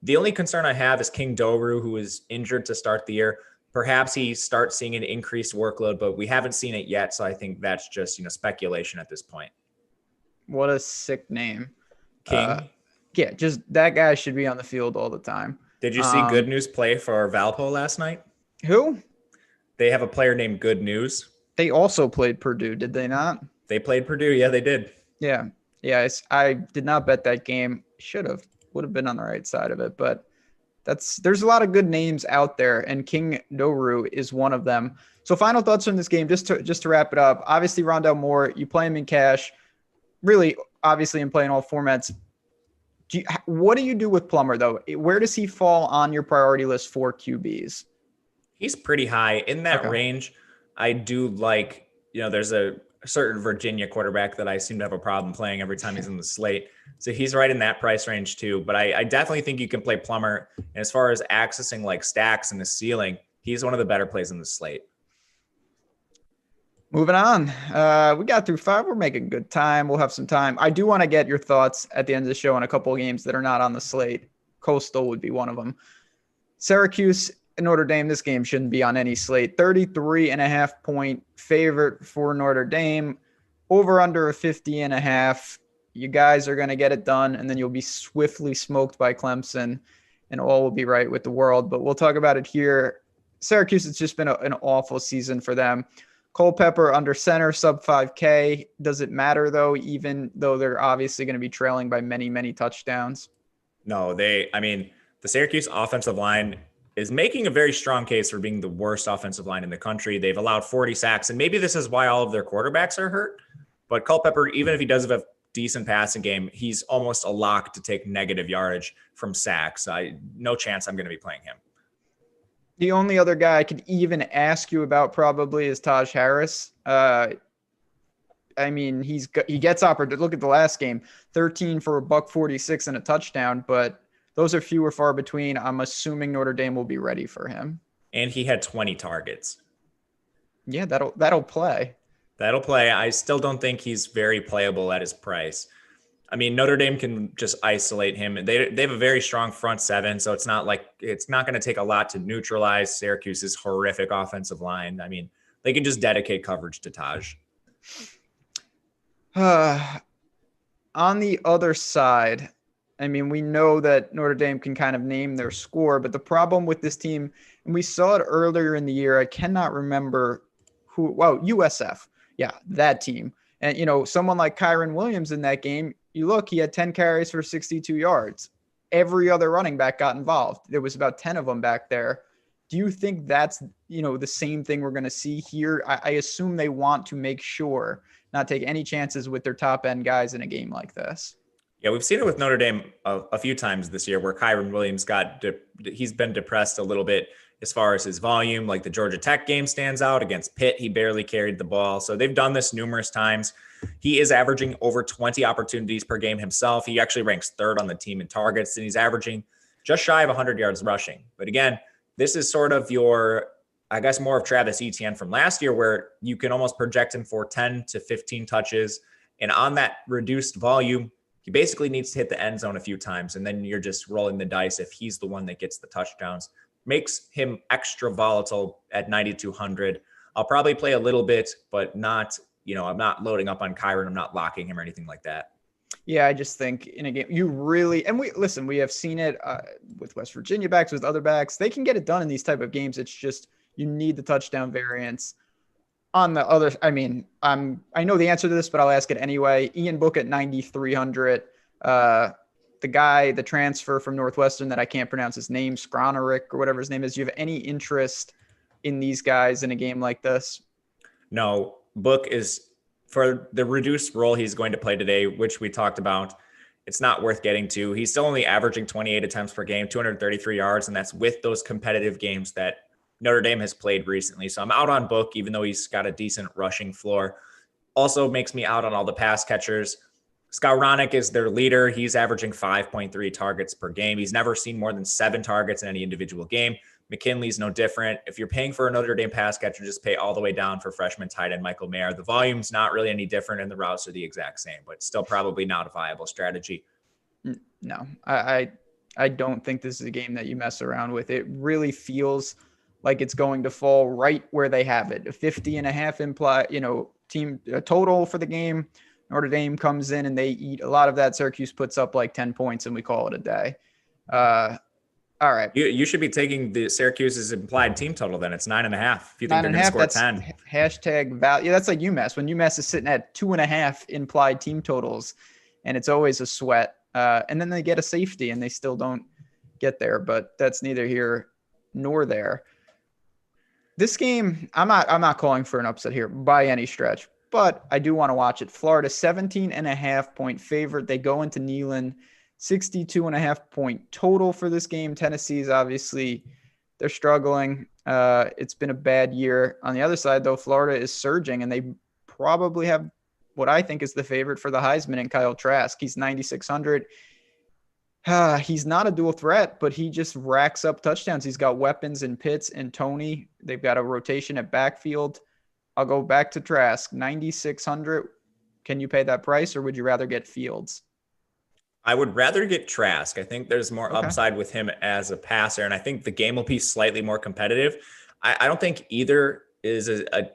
The only concern I have is King Doru, who is injured to start the year. Perhaps he starts seeing an increased workload, but we haven't seen it yet. So I think that's just, speculation at this point. What a sick name. King. Yeah, just that guy should be on the field all the time. Did you see Good News play for Valpo last night? Who? They have a player named Good News. They also played Purdue, did they not? They played Purdue. Yeah, they did. Yeah. I did not bet that game. Would have been on the right side of it, but there's a lot of good names out there, and King Doru is one of them. So final thoughts on this game, just to wrap it up. Obviously, Rondale Moore, you play him in cash. Really, obviously, in playing all formats. What do you do with Plummer, though? Where does he fall on your priority list for QBs? He's pretty high in that range. I do like, there's a certain Virginia quarterback that I seem to have a problem playing every time he's in the slate. So he's right in that price range too. But I definitely think you can play Plummer. And as far as accessing like stacks and the ceiling, he's one of the better plays in the slate. Moving on. We got through 5. We're making good time. We'll have some time. I do want to get your thoughts at the end of the show on a couple of games that are not on the slate. Coastal would be one of them. Syracuse and Notre Dame, this game shouldn't be on any slate. 33.5 point favorite for Notre Dame. Over under a 50.5. You guys are going to get it done, and then you'll be swiftly smoked by Clemson, and all will be right with the world. But we'll talk about it here. Syracuse, it's just been an awful season for them. Culpepper under center, sub 5K. Does it matter, though, even though they're obviously going to be trailing by many, many touchdowns? No, the Syracuse offensive line is making a very strong case for being the worst offensive line in the country. They've allowed 40 sacks, and maybe this is why all of their quarterbacks are hurt. But Culpepper, even if he does have a decent passing game, he's almost a lock to take negative yardage from sacks. No chance I'm going to be playing him. The only other guy I could even ask you about probably is Taj Harris. He gets opportunity. Look at the last game, 13 for $146 and a touchdown, but those are few or far between. I'm assuming Notre Dame will be ready for him. And he had 20 targets. Yeah, that'll play. That'll play. I still don't think he's very playable at his price. Notre Dame can just isolate him. They have a very strong front seven, so it's not going to take a lot to neutralize Syracuse's horrific offensive line. They can just dedicate coverage to Taj. On the other side, we know that Notre Dame can kind of name their score, but the problem with this team, and we saw it earlier in the year, I cannot remember who. Wow, USF. Yeah, that team. And, someone like Kyron Williams in that game, you look, he had 10 carries for 62 yards. Every other running back got involved. There was about 10 of them back there. Do you think that's, the same thing we're going to see here? I assume they want to make sure not take any chances with their top end guys in a game like this. Yeah, we've seen it with Notre Dame a few times this year where Kyron Williams he's been depressed a little bit as far as his volume. Like the Georgia Tech game stands out. Against Pitt, he barely carried the ball. So they've done this numerous times. He is averaging over 20 opportunities per game himself. He actually ranks 3rd on the team in targets, and he's averaging just shy of 100 yards rushing. But again, this is sort of more of Travis Etienne from last year, where you can almost project him for 10 to 15 touches. And on that reduced volume, he basically needs to hit the end zone a few times, and then you're just rolling the dice if he's the one that gets the touchdowns. Makes him extra volatile at 9,200. I'll probably play a little bit, but not, I'm not loading up on Kyron. I'm not locking him or anything like that. Yeah, I just think in a game, we have seen it with West Virginia backs, with other backs. They can get it done in these type of games. It's just you need the touchdown variance. On the other, I know the answer to this, but I'll ask it anyway. Ian Book at 9,300. The transfer from Northwestern that I can't pronounce his name, Skronerick or whatever his name is. Do you have any interest in these guys in a game like this? No. Book is, for the reduced role he's going to play today, which we talked about, it's not worth getting to. He's still only averaging 28 attempts per game, 233 yards, and that's with those competitive games that Notre Dame has played recently. So I'm out on Book, even though he's got a decent rushing floor. Also makes me out on all the pass catchers. Skowronek is their leader. He's averaging 5.3 targets per game. He's never seen more than 7 targets in any individual game. McKinley's no different. If you're paying for a Notre Dame pass catcher, just pay all the way down for freshman tight end Michael Mayer. The volume's not really any different and the routes are the exact same, but still probably not a viable strategy. No, I don't think this is a game that you mess around with. It really feels like it's going to fall right where they have it. A 50.5 imply, team total for the game. Notre Dame comes in and they eat a lot of that. Syracuse puts up like 10 points and we call it a day. All right. You should be taking the Syracuse's implied team total then. It's 9.5. If you think they're going to score 10. Hashtag value. That's like UMass. When UMass is sitting at 2.5 implied team totals and it's always a sweat. And then they get a safety and they still don't get there, but that's neither here nor there. This game, I'm not calling for an upset here by any stretch, but I do want to watch it. Florida 17.5 point favorite. They go into Neyland, 62.5 point total for this game. Tennessee's obviously they're struggling. It's been a bad year. On the other side, though, Florida is surging and they probably have what I think is the favorite for the Heisman in Kyle Trask. He's 9,600. He's not a dual threat, but he just racks up touchdowns. He's got weapons in Pitts and Tony. They've got a rotation at backfield. I'll go back to Trask, 9,600. Can you pay that price or would you rather get Fields? I would rather get Trask. I think there's more upside with him as a passer, and I think the game will be slightly more competitive. I don't think either is a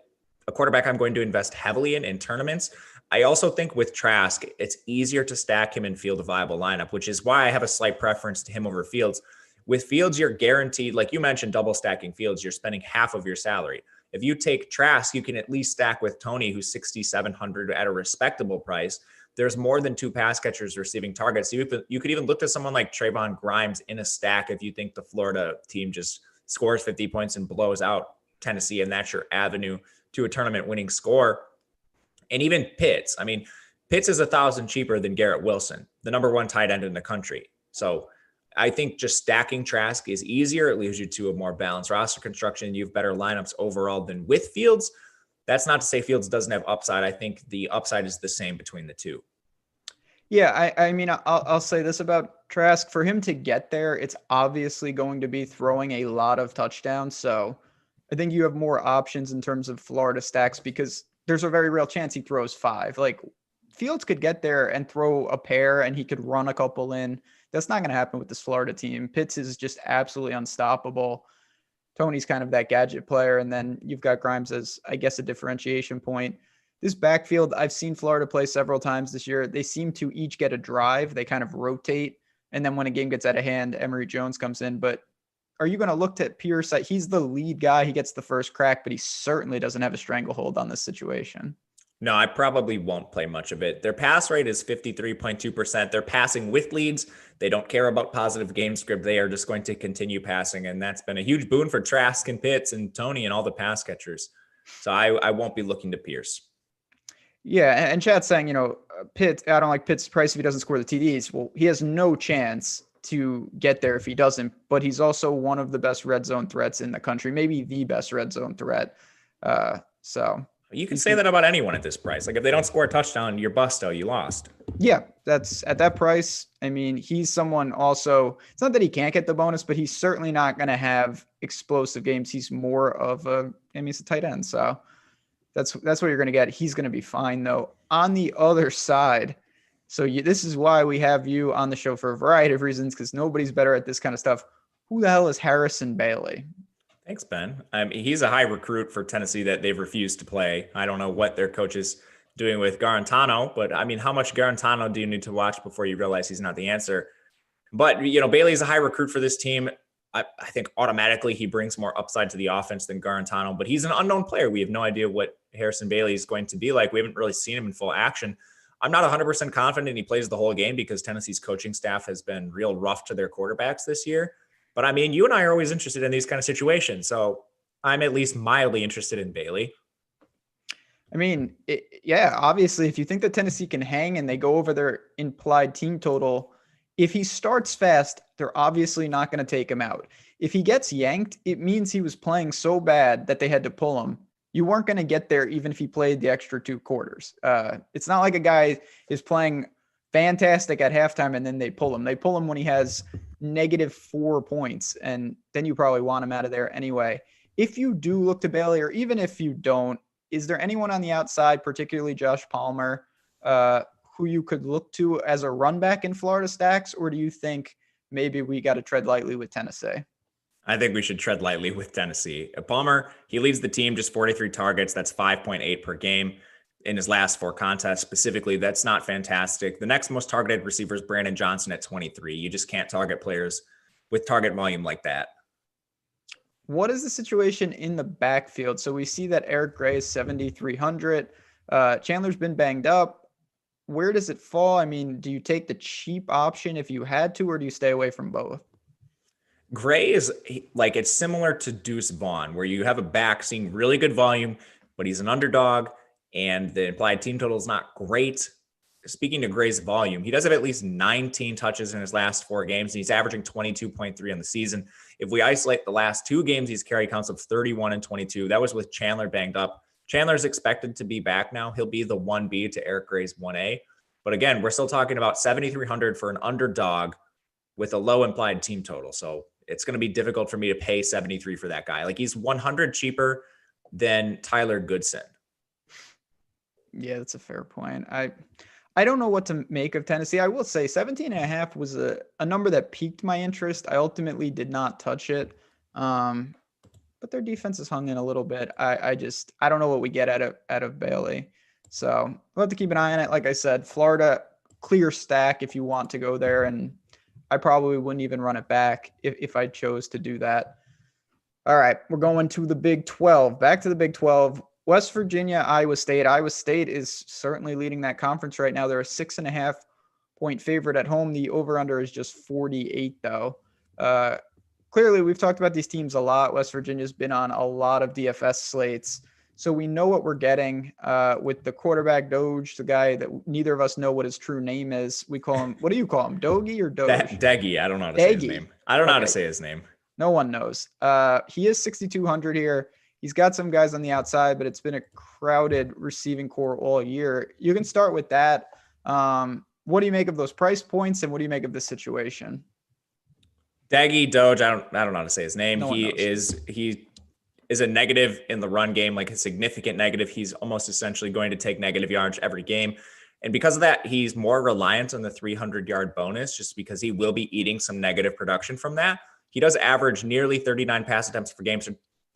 quarterback I'm going to invest heavily in tournaments. I also think with Trask, it's easier to stack him and field a viable lineup, which is why I have a slight preference to him over Fields. With Fields, you're guaranteed, like you mentioned, double stacking Fields, you're spending half of your salary. If you take Trask, you can at least stack with Tony, who's 6,700 at a respectable price. There's more than 2 pass catchers receiving targets. You could even look to someone like Trayvon Grimes in a stack if you think the Florida team just scores 50 points and blows out Tennessee, and that's your avenue to a tournament winning score. And even Pitts. I mean, Pitts is $1,000 cheaper than Garrett Wilson, the number 1 tight end in the country. So I think just stacking Trask is easier. It leaves you to a more balanced roster construction. You have better lineups overall than with Fields. That's not to say Fields doesn't have upside. I think the upside is the same between the two. Yeah, I mean, I'll say this about Trask. For him to get there, it's obviously going to be throwing a lot of touchdowns. So I think you have more options in terms of Florida stacks because there's a very real chance he throws 5. Like Fields could get there and throw a pair and he could run a couple in. That's not going to happen with this Florida team. Pitts is just absolutely unstoppable. Tony's kind of that gadget player. And then you've got Grimes as, I guess, a differentiation point. This backfield, I've seen Florida play several times this year. They seem to each get a drive. They kind of rotate. And then when a game gets out of hand, Emory Jones comes in. But are you going to look to Pierce? He's the lead guy. He gets the first crack, but he certainly doesn't have a stranglehold on this situation. No, I probably won't play much of it. Their pass rate is 53.2%. They're passing with leads. They don't care about positive game script. They are just going to continue passing. And that's been a huge boon for Trask and Pitts and Tony and all the pass catchers. So I won't be looking to Pierce. Yeah. And Chad's saying, Pitts, I don't like Pitts' price if he doesn't score the TDs. Well, he has no chance to get there if he doesn't, but he's also one of the best red zone threats in the country, maybe the best red zone threat. So you can say that about anyone at this price. Like if they don't score a touchdown, you're busto, you lost. Yeah, that's at that price. I mean, he's someone also, it's not that he can't get the bonus, but he's certainly not going to have explosive games. He's more of he's a tight end. So that's what you're going to get. He's going to be fine though. On the other side, so this is why we have you on the show for a variety of reasons, because nobody's better at this kind of stuff. Who the hell is Harrison Bailey? Thanks, Ben. He's a high recruit for Tennessee that they've refused to play. I don't know what their coach is doing with Garantano, but I mean, how much Garantano do you need to watch before you realize he's not the answer? But, Bailey's a high recruit for this team. I think automatically he brings more upside to the offense than Garantano, but he's an unknown player. We have no idea what Harrison Bailey is going to be like. We haven't really seen him in full action. I'm not 100% confident he plays the whole game because Tennessee's coaching staff has been real rough to their quarterbacks this year. But I mean, you and I are always interested in these kind of situations. So I'm at least mildly interested in Bailey. I mean, obviously, if you think that Tennessee can hang and they go over their implied team total If he starts fast, they're obviously not going to take him out. If he gets yanked, it means he was playing so bad that they had to pull him. You weren't going to get there even if he played the extra 2 quarters. It's not like a guy is playing fantastic at halftime and then they pull him. They pull him when he has -4 points, and then you probably want him out of there anyway. If you do look to Bailey, or even if you don't, is there anyone on the outside, particularly Josh Palmer, who you could look to as a run back in Florida stacks, or do you think maybe we got to tread lightly with Tennessee? I think we should tread lightly with Tennessee. Palmer, he leads the team, just 43 targets. That's 5.8 per game in his last 4 contests. Specifically, that's not fantastic. The next most targeted receiver is Brandon Johnson at 23. You just can't target players with target volume like that. What is the situation in the backfield? So we see that Eric Gray is 7,300. Chandler's been banged up. Where does it fall? I mean, do you take the cheap option if you had to, or do you stay away from both? Gray is like, it's similar to Deuce Vaughn, where you have a back seeing really good volume, but he's an underdog and the implied team total is not great. Speaking of Gray's volume, he does have at least 19 touches in his last 4 games, and he's averaging 22.3 on the season. If we isolate the last 2 games, he's carry counts of 31 and 22. That was with Chandler banged up. Chandler's expected to be back now. He'll be the 1B to Eric Gray's 1A. But again, we're still talking about 7,300 for an underdog with a low implied team total. So it's going to be difficult for me to pay 73 for that guy. Like, he's 100 cheaper than Tyler Goodson. Yeah, that's a fair point. I don't know what to make of Tennessee. I will say 17.5 was a number that piqued my interest. I ultimately did not touch it. But their defense has hung in a little bit. I don't know what we get out of Bailey. So we'll have to keep an eye on it. Like I said, Florida, clear stack if you want to go there. And I probably wouldn't even run it back if I chose to do that. All right, we're going to the Big 12. Back to the Big 12. West Virginia, Iowa State. Iowa State is certainly leading that conference right now. They're a 6.5 point favorite at home. The over-under is just 48, though. Clearly, we've talked about these teams a lot. West Virginia's been on a lot of DFS slates. So we know what we're getting with the quarterback, Doge, the guy that neither of us know what his true name is. We call him, what do you call him, Dogie or Doge? Deggy. I don't know how to say his name. I don't know how to say his name. No one knows. He is 6,200 here. He's got some guys on the outside, but it's been a crowded receiving core all year. You can start with that. What do you make of those price points, and what do you make of this situation? Daggy Doge, I don't know how to say his name. He is a negative in the run game, like a significant negative. He's almost essentially going to take negative yards every game. And because of that, he's more reliant on the 300-yard bonus, just because he will be eating some negative production from that. He does average nearly 39 pass attempts per game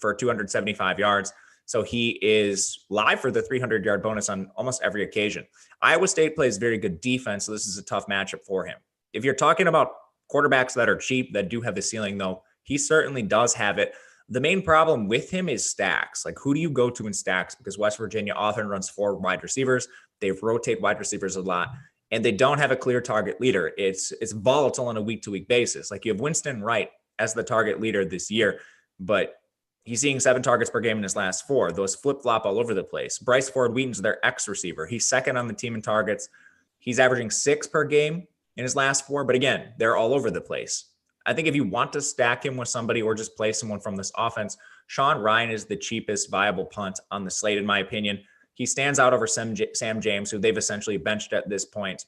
for 275 yards. So he is live for the 300-yard bonus on almost every occasion. Iowa State plays very good defense, so this is a tough matchup for him. If you're talking about quarterbacks that are cheap, that do have the ceiling, though, he certainly does have it. The main problem with him is stacks. Like, who do you go to in stacks? Because West Virginia often runs 4 wide receivers. They rotate wide receivers a lot, and they don't have a clear target leader. It's volatile on a week-to-week basis. Like, you have Winston Wright as the target leader this year, but he's seeing 7 targets per game in his last 4. Those flip-flop all over the place. Bryce Ford-Wheaton's their X receiver. He's second on the team in targets. He's averaging 6 per game in his last 4, but again, they're all over the place. I think if you want to stack him with somebody or just play someone from this offense, Sean Ryan is the cheapest viable punt on the slate, in my opinion. He stands out over Sam James, who they've essentially benched at this point.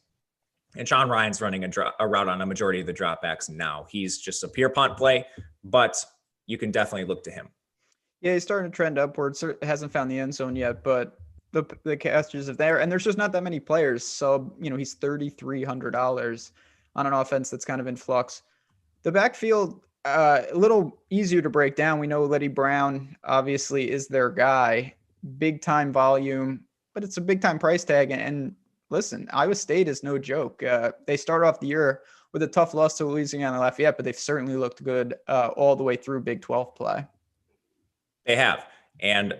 And Sean Ryan's running a route on a majority of the dropbacks now. He's just a pure punt play, but you can definitely look to him. Yeah, he's starting to trend upwards. Hasn't found the end zone yet, but the catches are there, and there's just not that many players. So, he's $3,300 on an offense that's kind of in flux. The backfield, a little easier to break down. We know Letty Brown obviously is their guy. Big time volume, but it's a big time price tag. And listen, Iowa State is no joke. They started off the year with a tough loss to Louisiana Lafayette, but they've certainly looked good all the way through Big 12 play. They have. And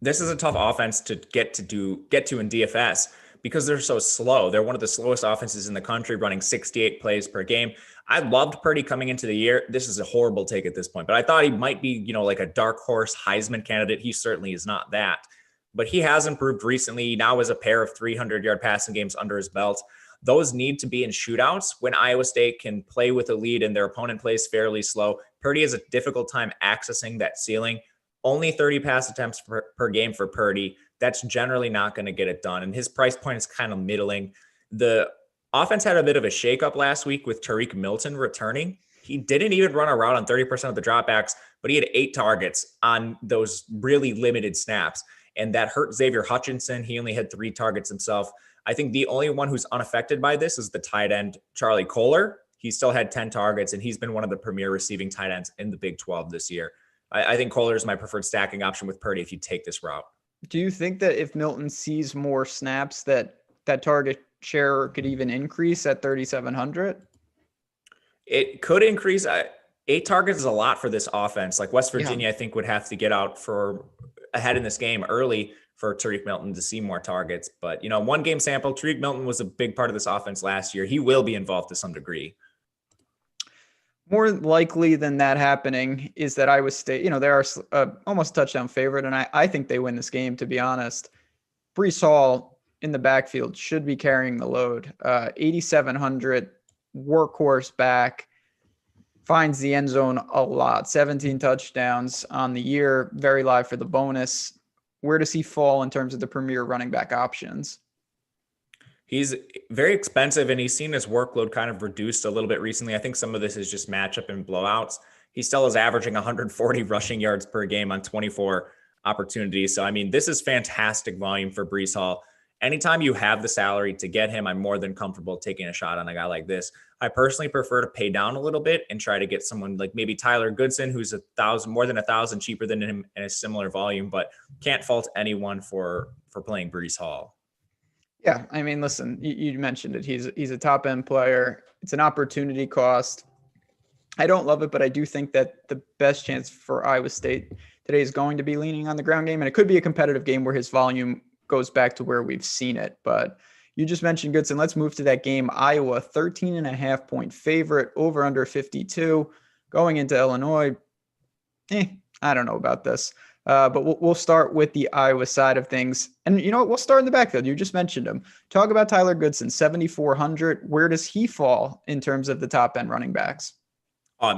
this is a tough offense to get to in DFS because they're so slow. They're one of the slowest offenses in the country, running 68 plays per game. I loved Purdy coming into the year. This is a horrible take at this point, but I thought he might be, like a dark horse Heisman candidate. He certainly is not that, but he has improved recently. He now has a pair of 300-yard passing games under his belt. those need to be in shootouts when Iowa State can play with a lead and their opponent plays fairly slow. Purdy has a difficult time accessing that ceiling. Only 30 pass attempts per game for Purdy. That's generally not going to get it done. And his price point is kind of middling. The offense had a bit of a shakeup last week with Tariq Milton returning. He didn't even run a route on 30% of the dropbacks, but he had 8 targets on those really limited snaps. And that hurt Xavier Hutchinson. He only had 3 targets himself. I think the only one who's unaffected by this is the tight end, Charlie Kolar. He still had 10 targets, and he's been one of the premier receiving tight ends in the Big 12 this year. I think Kolar is my preferred stacking option with Purdy if you take this route. Do you think that if Milton sees more snaps that target share could even increase at 3,700? It could increase. 8 targets is a lot for this offense. Like West Virginia, I think would have to get out for ahead in this game early for Tariq Milton to see more targets. But, 1 game sample, Tariq Milton was a big part of this offense last year. He will be involved to some degree. More likely than that happening is that Iowa State, they're almost touchdown favorite, and I think they win this game, to be honest. Breece Hall in the backfield should be carrying the load. 8,700, workhorse back, finds the end zone a lot. 17 touchdowns on the year, very live for the bonus. Where does he fall in terms of the premier running back options? He's very expensive, and he's seen his workload kind of reduced a little bit recently. I think some of this is just matchup and blowouts. He still is averaging 140 rushing yards per game on 24 opportunities. So, this is fantastic volume for Breece Hall. Anytime you have the salary to get him, I'm more than comfortable taking a shot on a guy like this. I personally prefer to pay down a little bit and try to get someone like maybe Tyler Goodson, who's more than 1,000 cheaper than him in a similar volume, but can't fault anyone for playing Breece Hall. Yeah, listen, you mentioned it. He's a top end player. It's an opportunity cost. I don't love it, but I do think that the best chance for Iowa State today is going to be leaning on the ground game, and it could be a competitive game where his volume goes back to where we've seen it. But you just mentioned Goodson. Let's move to that game. Iowa, 13.5 point favorite, over under 52, going into Illinois. I don't know about this. But we'll start with the Iowa side of things. And we'll start in the backfield. You just mentioned him. Talk about Tyler Goodson, 7,400. Where does he fall in terms of the top end running backs?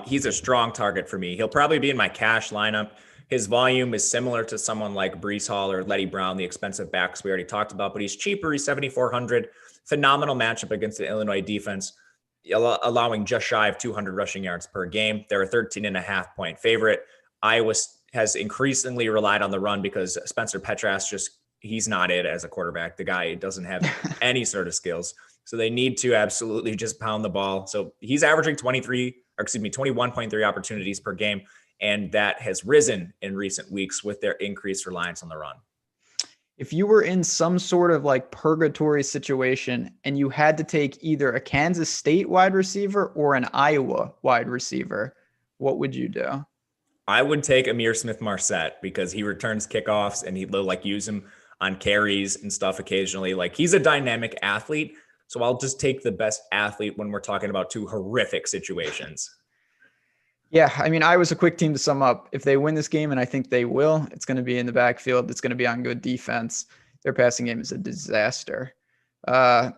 He's a strong target for me. He'll probably be in my cash lineup. His volume is similar to someone like Breece Hall or Letty Brown, the expensive backs we already talked about, but he's cheaper. He's 7,400. Phenomenal matchup against the Illinois defense, allowing just shy of 200 rushing yards per game. They're a 13.5 point favorite. Iowa has increasingly relied on the run because Spencer Petras he's not it as a quarterback. The guy doesn't have any sort of skills. So they need to absolutely just pound the ball. So he's averaging 21.3 opportunities per game. And that has risen in recent weeks with their increased reliance on the run. If you were in some sort of like purgatory situation and you had to take either a Kansas State wide receiver or an Iowa wide receiver, what would you do? I would take Amir Smith-Marset because he returns kickoffs and he'll use him on carries and stuff occasionally. He's a dynamic athlete. So I'll just take the best athlete when we're talking about 2 horrific situations. Yeah, Iowa's a quick team to sum up. If they win this game, and I think they will, it's going to be in the backfield. It's going to be on good defense. Their passing game is a disaster. On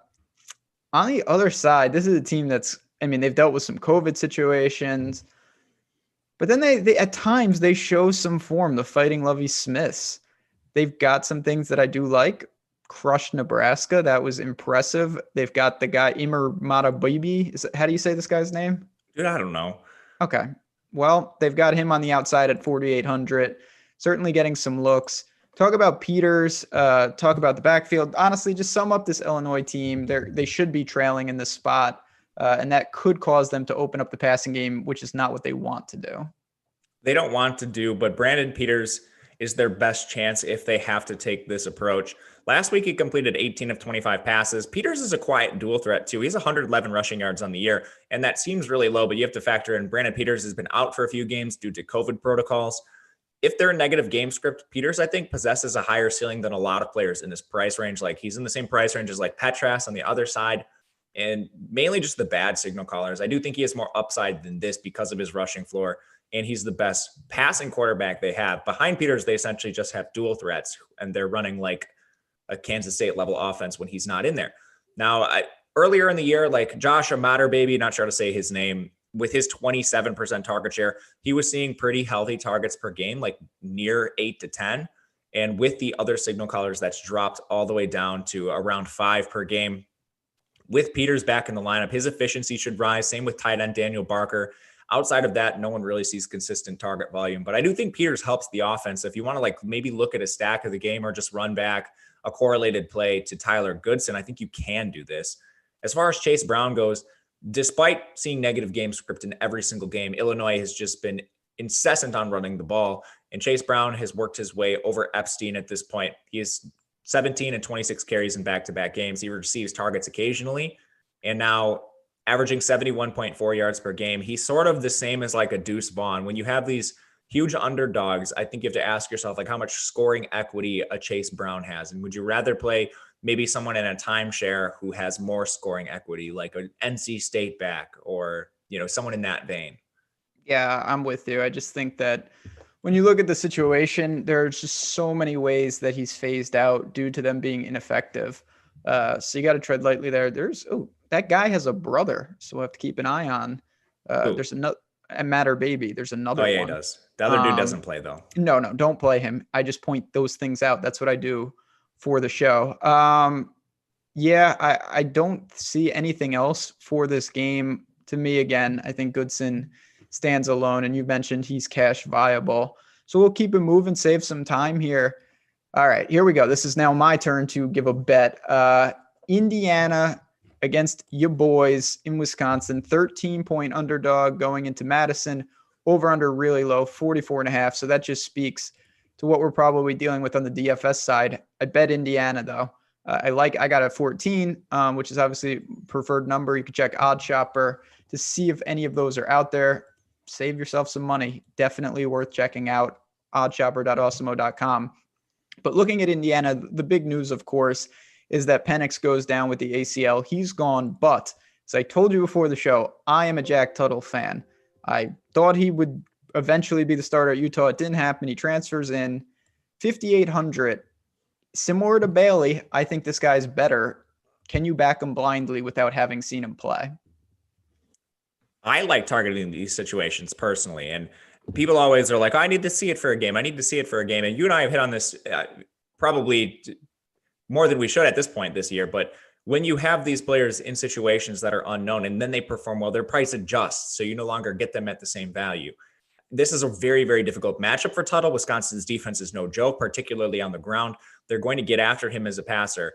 the other side, this is a team that's, they've dealt with some COVID situations, but then they at times they show some form. The Fighting Lovie Smiths, they've got some things that I do like. Crushed Nebraska. That was impressive. They've got the guy, Imer Matabibi. How do you say this guy's name? Dude, I don't know. Okay. Well, they've got him on the outside at 4,800, certainly getting some looks. Talk about Peters, talk about the backfield. Honestly, just sum up this Illinois team. They should be trailing in this spot, and that could cause them to open up the passing game, which is not what they want to do. They don't want to do, but Brandon Peters is their best chance if they have to take this approach. Last week, he completed 18 of 25 passes. Peters is a quiet dual threat, too. He's 111 rushing yards on the year, and that seems really low, but you have to factor in Brandon Peters has been out for a few games due to COVID protocols. If they're a negative game script, Peters, I think, possesses a higher ceiling than a lot of players in this price range. He's in the same price range as Petras on the other side, and mainly just the bad signal callers. I do think he has more upside than this because of his rushing floor, and he's the best passing quarterback they have. Behind Peters, they essentially just have dual threats, and they're running a Kansas State level offense when he's not in there. Now, earlier in the year, like Josh Amatter, not sure how to say his name, with his 27% target share, he was seeing pretty healthy targets per game, like near 8 to 10. And with the other signal callers, that's dropped all the way down to around 5 per game. With Peters back in the lineup, his efficiency should rise. Same with tight end Daniel Barker. Outside of that, no one really sees consistent target volume. But I do think Peters helps the offense. If you want to like maybe look at a stack of the game or just run back a correlated play to Tyler Goodson, I think you can do this. As far as Chase Brown goes, despite seeing negative game script in every single game, Illinois has just been incessant on running the ball. And Chase Brown has worked his way over Epstein at this point. He is 17 and 26 carries in back-to-back games. He receives targets occasionally. And now averaging 71.4 yards per game. He's sort of the same as like a Deuce Vaughn. When you have these huge underdogs, I think you have to ask yourself, like, how much scoring equity a Chase Brown has. And would you rather play maybe someone in a timeshare who has more scoring equity, like an NC State back or, you know, someone in that vein? Yeah, I'm with you. I just think that when you look at the situation, there's just so many ways that he's phased out due to them being ineffective. So you got to tread lightly there. That guy has a brother, so we'll have to keep an eye on. There's another Matter Baby. There's another one. He does. The other dude doesn't play though. No, don't play him. I just point those things out. That's what I do for the show. I don't see anything else for this game. To me, again, I think Goodson stands alone, and you mentioned he's cash viable. So we'll keep it moving, save some time here. All right, here we go. This is now my turn to give a bet. Indiana against your boys in Wisconsin, 13-point underdog going into Madison, over under really low, 44.5. So that just speaks to what we're probably dealing with on the DFS side. I bet Indiana though. I got a 14, which is obviously preferred number. You can check Odd Shopper to see if any of those are out there. Save yourself some money. Definitely worth checking out, oddshopper.awesemo.com. But looking at Indiana, the big news, of course, is that Penix goes down with the ACL. He's gone, but as I told you before the show, I am a Jack Tuttle fan. I thought he would eventually be the starter at Utah. It didn't happen. He transfers in 5,800. Similar to Bailey, I think this guy's better. Can you back him blindly without having seen him play? I like targeting these situations personally. And people always are like, I need to see it for a game. I need to see it for a game. And you and I have hit on this probably more than we should at this point this year. But when you have these players in situations that are unknown and then they perform well, their price adjusts. So you no longer get them at the same value. This is a very, very difficult matchup for Tuttle. Wisconsin's defense is no joke, particularly on the ground. They're going to get after him as a passer.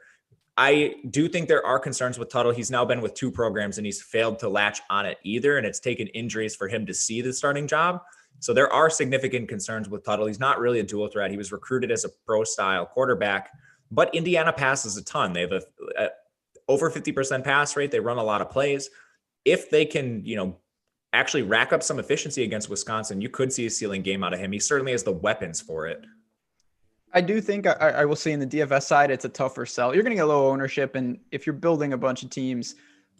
I do think there are concerns with Tuttle. He's now been with 2 programs and he's failed to latch on it either. And it's taken injuries for him to see the starting job. So there are significant concerns with Tuttle. He's not really a dual threat. He was recruited as a pro-style quarterback, but Indiana passes a ton. They have a over 50% pass rate. They run a lot of plays. If they can, actually rack up some efficiency against Wisconsin, you could see a ceiling game out of him. He certainly has the weapons for it. I do think I will say in the DFS side, it's a tougher sell. You're going to get low ownership. And if you're building a bunch of teams,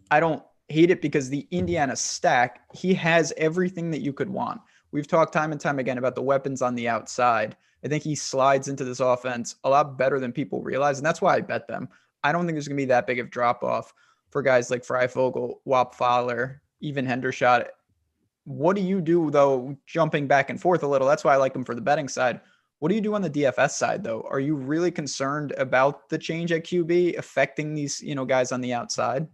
I don't hate it because the Indiana stack, he has everything that you could want. We've talked time and time again about the weapons on the outside. I think he slides into this offense a lot better than people realize. And that's why I bet them. I don't think there's going to be that big of drop off for guys like Freifogel, Wap Fowler, even Hendershot. What do you do though, jumping back and forth a little? That's why I like him for the betting side. What do you do on the DFS side though? Are you really concerned about the change at QB affecting these, guys on the outside?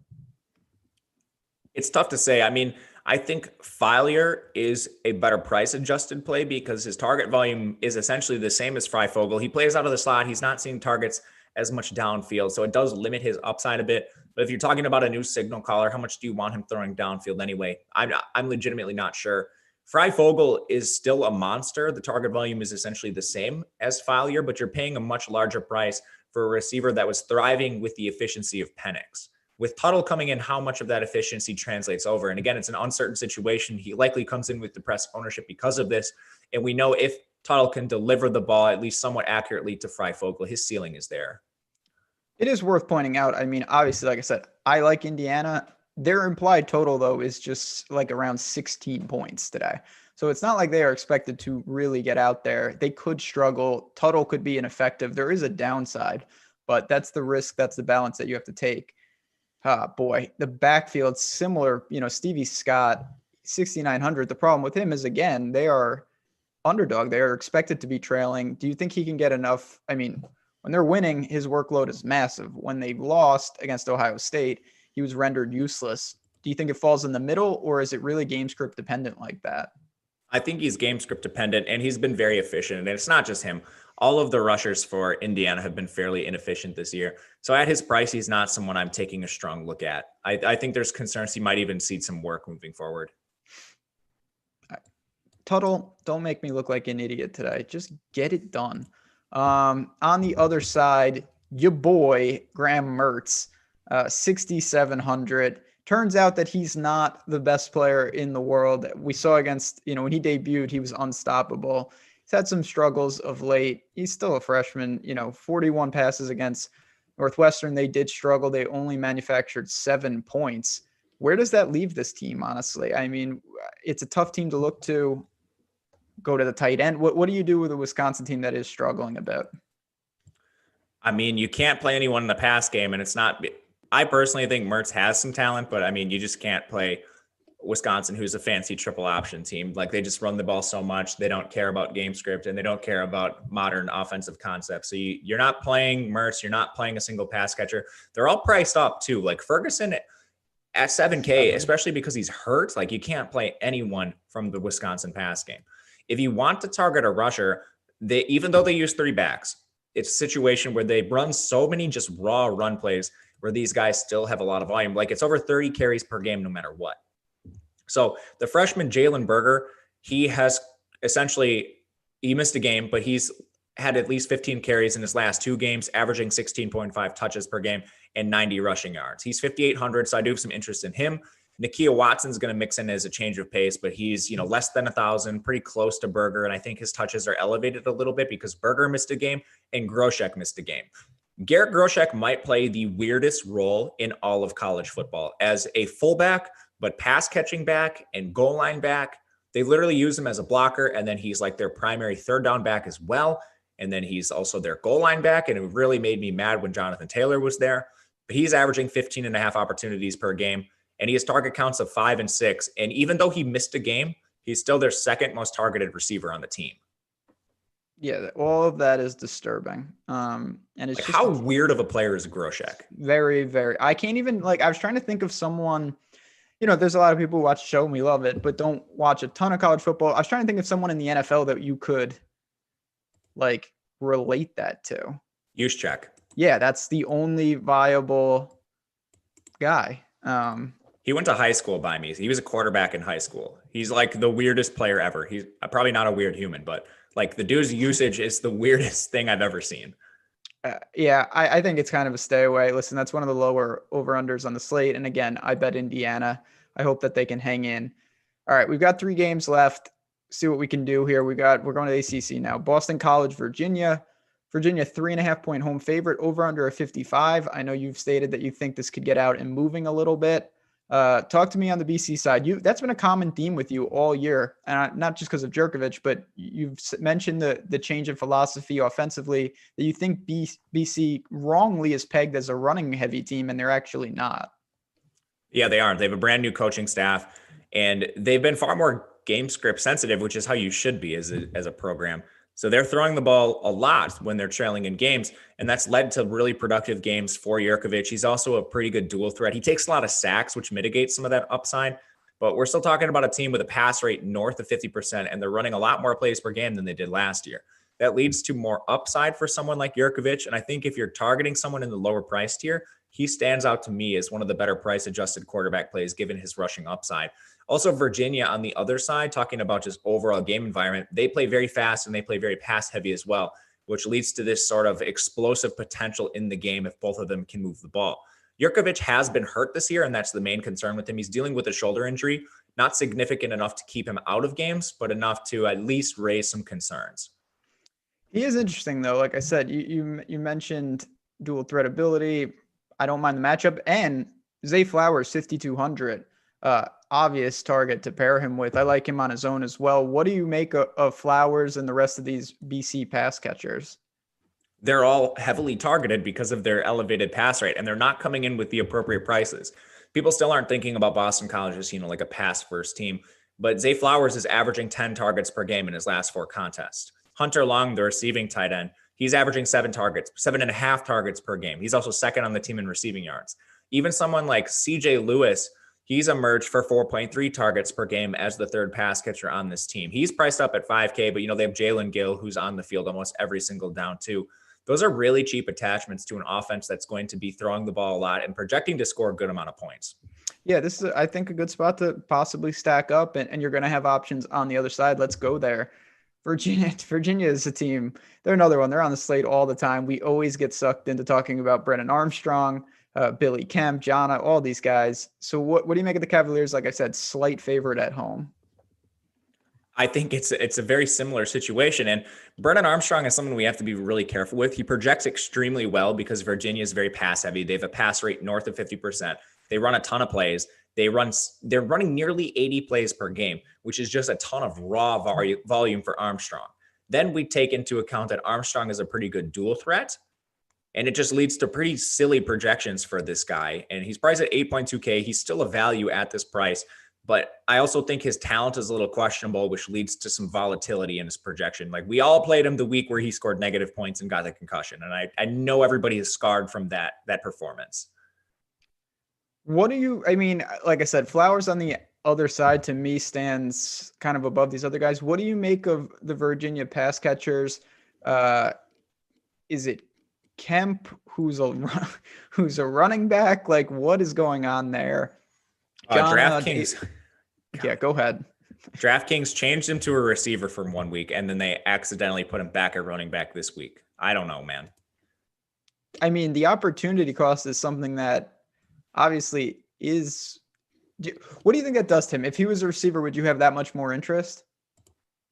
It's tough to say. I mean, I think Fowler is a better price adjusted play because his target volume is essentially the same as Freifogel. He plays out of the slot. He's not seeing targets as much downfield. So it does limit his upside a bit. But if you're talking about a new signal caller, how much do you want him throwing downfield anyway? I'm legitimately not sure. Freifogel is still a monster. The target volume is essentially the same as Fowler, but you're paying a much larger price for a receiver that was thriving with the efficiency of Penix. With Tuttle coming in, how much of that efficiency translates over? And again, it's an uncertain situation. He likely comes in with depressed ownership because of this. And we know if Tuttle can deliver the ball at least somewhat accurately to Freifogel, his ceiling is there. It is worth pointing out. I mean, obviously, like I said, I like Indiana. Their implied total, though, is just like around 16 points today. So it's not like they are expected to really get out there. They could struggle. Tuttle could be ineffective. There is a downside, but that's the risk. That's the balance that you have to take. Boy, the backfield similar, Stevie Scott, 6,900. The problem with him is, again, they are underdog. They are expected to be trailing. Do you think he can get enough? I mean, when they're winning, his workload is massive. When they lost against Ohio State, he was rendered useless. Do you think it falls in the middle, or is it really game script dependent like that? I think he's game script dependent, and he's been very efficient. And it's not just him. All of the rushers for Indiana have been fairly inefficient this year. So at his price, he's not someone I'm taking a strong look at. I think there's concerns he might even see some work moving forward. Tuttle, don't make me look like an idiot today. Just get it done. On the other side, your boy, Graham Mertz, 6,700. Turns out that he's not the best player in the world. We saw against, when he debuted, he was unstoppable. He's had some struggles of late. He's still a freshman, 41 passes against Northwestern. They did struggle. They only manufactured 7 points. Where does that leave this team, honestly? I mean, it's a tough team to look to. Go to the tight end. What do you do with a Wisconsin team that is struggling a bit? I mean, you can't play anyone in the pass game, and it's not. I personally think Mertz has some talent, but I mean, you just can't play Wisconsin, who's a fancy triple option team. Like, they just run the ball so much. They don't care about game script, and they don't care about modern offensive concepts. So you're not playing Mertz. You're not playing a single pass catcher. They're all priced up too. Like Ferguson at 7K, especially because he's hurt. Like, you can't play anyone from the Wisconsin pass game. If you want to target a rusher, even though they use 3 backs, it's a situation where they run so many just raw run plays where these guys still have a lot of volume. Like, it's over 30 carries per game no matter what. So the freshman Jalen Berger, he missed a game, but he's had at least 15 carries in his last 2 games, averaging 16.5 touches per game and 90 rushing yards. He's 5,800, so I do have some interest in him. Nakia Watson's going to mix in as a change of pace, but he's, less than 1,000, pretty close to Berger. And I think his touches are elevated a little bit because Berger missed a game and Groshek missed a game. Garrett Groshek might play the weirdest role in all of college football as a fullback, but pass catching back and goal line back. They literally use him as a blocker. And then he's like their primary third down back as well. And then he's also their goal line back. And it really made me mad when Jonathan Taylor was there, but he's averaging 15.5 opportunities per game. And he has target counts of 5 and 6. And even though he missed a game, he's still their second most targeted receiver on the team. Yeah, all of that is disturbing. And it's just how weird of a player is Groshek? Very, very. I can't even I was trying to think of someone, there's a lot of people who watch the show and we love it, but don't watch a ton of college football. I was trying to think of someone in the NFL that you could relate that to. Juszczyk. Yeah, that's the only viable guy. He went to high school by me. He was a quarterback in high school. He's like the weirdest player ever. He's probably not a weird human, but the dude's usage is the weirdest thing I've ever seen. I think it's kind of a stay away. Listen, that's one of the lower over-unders on the slate. And again, I bet Indiana. I hope that they can hang in. All right, we've got 3 games left. See what we can do here. We're going to the ACC now. Boston College, Virginia. Virginia, 3.5-point home favorite, over under a 55. I know you've stated that you think this could get out and moving a little bit. Talk to me on the BC side. That's been a common theme with you all year, and not just because of Jerkovich, but you've mentioned the change in philosophy offensively, that you think BC wrongly is pegged as a running heavy team, and they're actually not. Yeah, they aren't. They have a brand new coaching staff, and they've been far more game script sensitive, which is how you should be as a program. So they're throwing the ball a lot when they're trailing in games, and that's led to really productive games for Jerkovich. He's also a pretty good dual threat. He takes a lot of sacks, which mitigates some of that upside, but we're still talking about a team with a pass rate north of 50%, and they're running a lot more plays per game than they did last year. That leads to more upside for someone like Jerkovich, and I think if you're targeting someone in the lower price tier, he stands out to me as one of the better price-adjusted quarterback plays given his rushing upside. Also, Virginia on the other side, talking about just overall game environment, they play very fast and they play very pass heavy as well, which leads to this sort of explosive potential in the game if both of them can move the ball. Jerkovich has been hurt this year, and that's the main concern with him. He's dealing with a shoulder injury, not significant enough to keep him out of games, but enough to at least raise some concerns. He is interesting, though. Like I said, you mentioned dual threat ability. I don't mind the matchup. And Zay Flowers, 5,200. Obvious target to pair him with. I like him on his own as well. What do you make of Flowers and the rest of these BC pass catchers? they're all heavily targeted because of their elevated pass rate, and they're not coming in with the appropriate prices. People still aren't thinking about Boston College as, like a pass first team, but Zay Flowers is averaging 10 targets per game in his last 4 contests. Hunter Long, the receiving tight end, he's averaging 7.5 targets per game. He's also second on the team in receiving yards. Even someone like CJ Lewis, he's emerged for 4.3 targets per game as the third pass catcher on this team. He's priced up at $5K, but they have Jalen Gill, who's on the field almost every single down too. Those are really cheap attachments to an offense that's going to be throwing the ball a lot and projecting to score a good amount of points. Yeah, this is, I think, a good spot to possibly stack up, and you're going to have options on the other side. Let's go there. Virginia is a team. They're another one. They're on the slate all the time. We always get sucked into talking about Brennan Armstrong, Billy Kemp, Jana, all these guys. So what do you make of the Cavaliers? Like I said, slight favorite at home. I think it's a very similar situation. And Brennan Armstrong is someone we have to be really careful with. He projects extremely well because Virginia is very pass heavy. They have a pass rate north of 50%. They run a ton of plays. They're running nearly 80 plays per game, which is just a ton of raw volume for Armstrong. Then we take into account that Armstrong is a pretty good dual threat, and it just leads to pretty silly projections for this guy. And he's priced at 8.2K. He's still a value at this price. But I also think his talent is a little questionable, which leads to some volatility in his projection. Like, we all played him the week where he scored negative points and got the concussion. And I know everybody is scarred from that performance. What do you, like I said, Flowers on the other side to me stands kind of above these other guys. What do you make of the Virginia pass catchers? Is it Kemp who's a running back? Like, what is going on there? DraftKings. Yeah, go ahead. DraftKings changed him to a receiver from 1 week, and then they accidentally put him back at running back this week. I don't know, man. The opportunity cost is something that obviously is. What do you think that does to him? If he was a receiver, would you have that much more interest?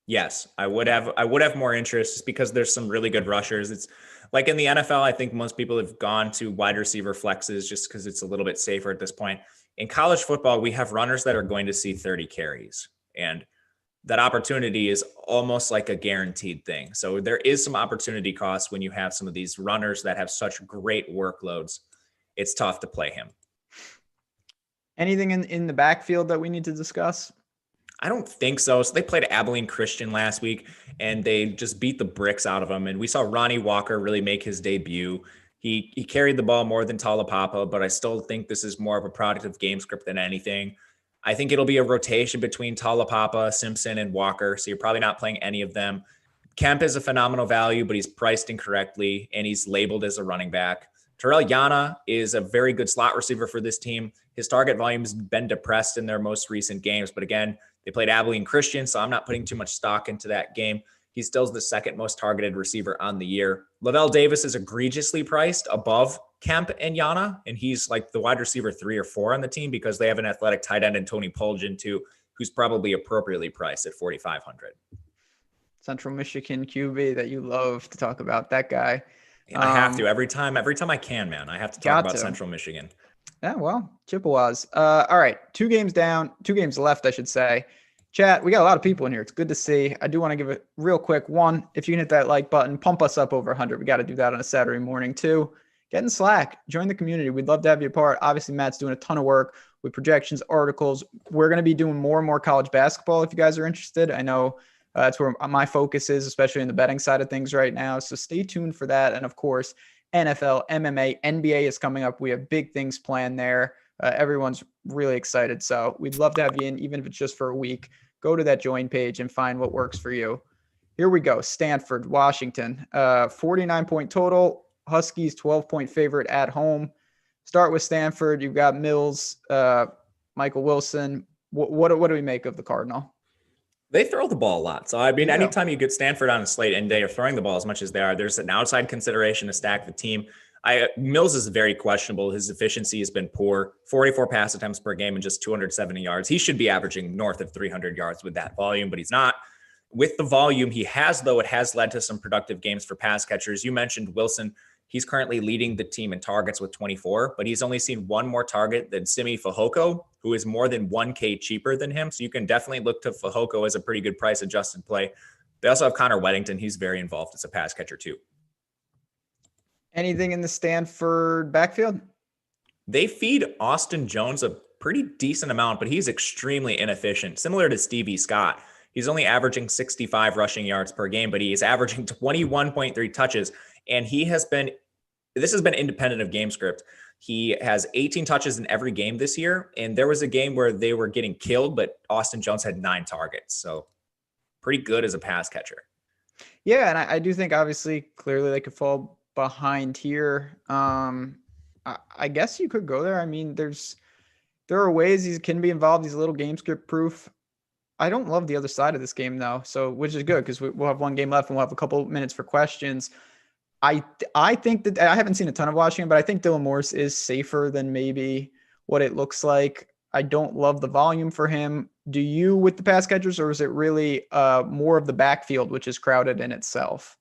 Yes, I would have more interest just because there's some really good rushers. It's like in the NFL, I think most people have gone to wide receiver flexes just because it's a little bit safer at this point. In college football, we have runners that are going to see 30 carries, and that opportunity is almost like a guaranteed thing. So there is some opportunity cost when you have some of these runners that have such great workloads. It's tough to play him. Anything in the backfield that we need to discuss? I don't think so. So they played Abilene Christian last week, and they just beat the bricks out of them. And we saw Ronnie Walker really make his debut. He carried the ball more than Talapapa, but I still think this is more of a product of game script than anything. I think it'll be a rotation between Talapapa, Simpson, and Walker, so you're probably not playing any of them. Kemp is a phenomenal value, but he's priced incorrectly, and he's labeled as a running back. Terrell Yana is a very good slot receiver for this team. His target volume has been depressed in their most recent games, but again, they played Abilene Christian, so I'm not putting too much stock into that game. He still is the second most targeted receiver on the year. Lavelle Davis is egregiously priced above Kemp and Yana, and he's like the wide receiver 3 or 4 on the team because they have an athletic tight end in Tony Poljan too, who's probably appropriately priced at 4,500. Central Michigan QB that you love to talk about, that guy. I have to every time I can, man. I have to talk about Central Michigan. Yeah, well, Chippewas. All right, 2 games left, I should say. Chat, we got a lot of people in here. It's good to see. I do want to give it real quick. 1, if you can hit that like button, pump us up over 100. We got to do that on a Saturday morning. 2, get in Slack, join the community. We'd love to have you a part. Obviously, Matt's doing a ton of work with projections, articles. We're going to be doing more and more college basketball if you guys are interested. I know that's where my focus is, especially in the betting side of things right now. So stay tuned for that. And of course, NFL, MMA, NBA is coming up. We have big things planned there. Everyone's really excited. So we'd love to have you in, even if it's just for a week. Go to that join page and find what works for you. Here we go. Stanford, Washington, 49-point total. Huskies, 12-point favorite at home. Start with Stanford. You've got Mills, Michael Wilson. What do we make of the Cardinal? They throw the ball a lot. So, anytime you get Stanford on a slate and they are throwing the ball as much as they are, there's an outside consideration to stack the team. Mills is very questionable. His efficiency has been poor. 44 pass attempts per game and just 270 yards. He should be averaging north of 300 yards with that volume, but he's not. With the volume he has, though, it has led to some productive games for pass catchers. You mentioned Wilson. He's currently leading the team in targets with 24, but he's only seen 1 more target than Simi Fehoko, who is more than 1K cheaper than him. So you can definitely look to Fehoko as a pretty good price adjusted play. They also have Connor Weddington. He's very involved as a pass catcher too. Anything in the Stanford backfield? They feed Austin Jones a pretty decent amount, but he's extremely inefficient, similar to Stevie Scott. He's only averaging 65 rushing yards per game, but he is averaging 21.3 touches. And this has been independent of game script. He has 18 touches in every game this year. And there was a game where they were getting killed, but Austin Jones had 9 targets. So pretty good as a pass catcher. Yeah, and I do think obviously clearly they could fall behind here. I guess you could go there. I mean, there are ways he can be involved. He's a little game script proof. I don't love the other side of this game though, so which is good because we'll have one game left and we'll have a couple minutes for questions. I think that I haven't seen a ton of Washington, but I think Dylan Morris is safer than maybe what it looks like. I don't love the volume for him. Do you with the pass catchers, or is it really more of the backfield, which is crowded in itself?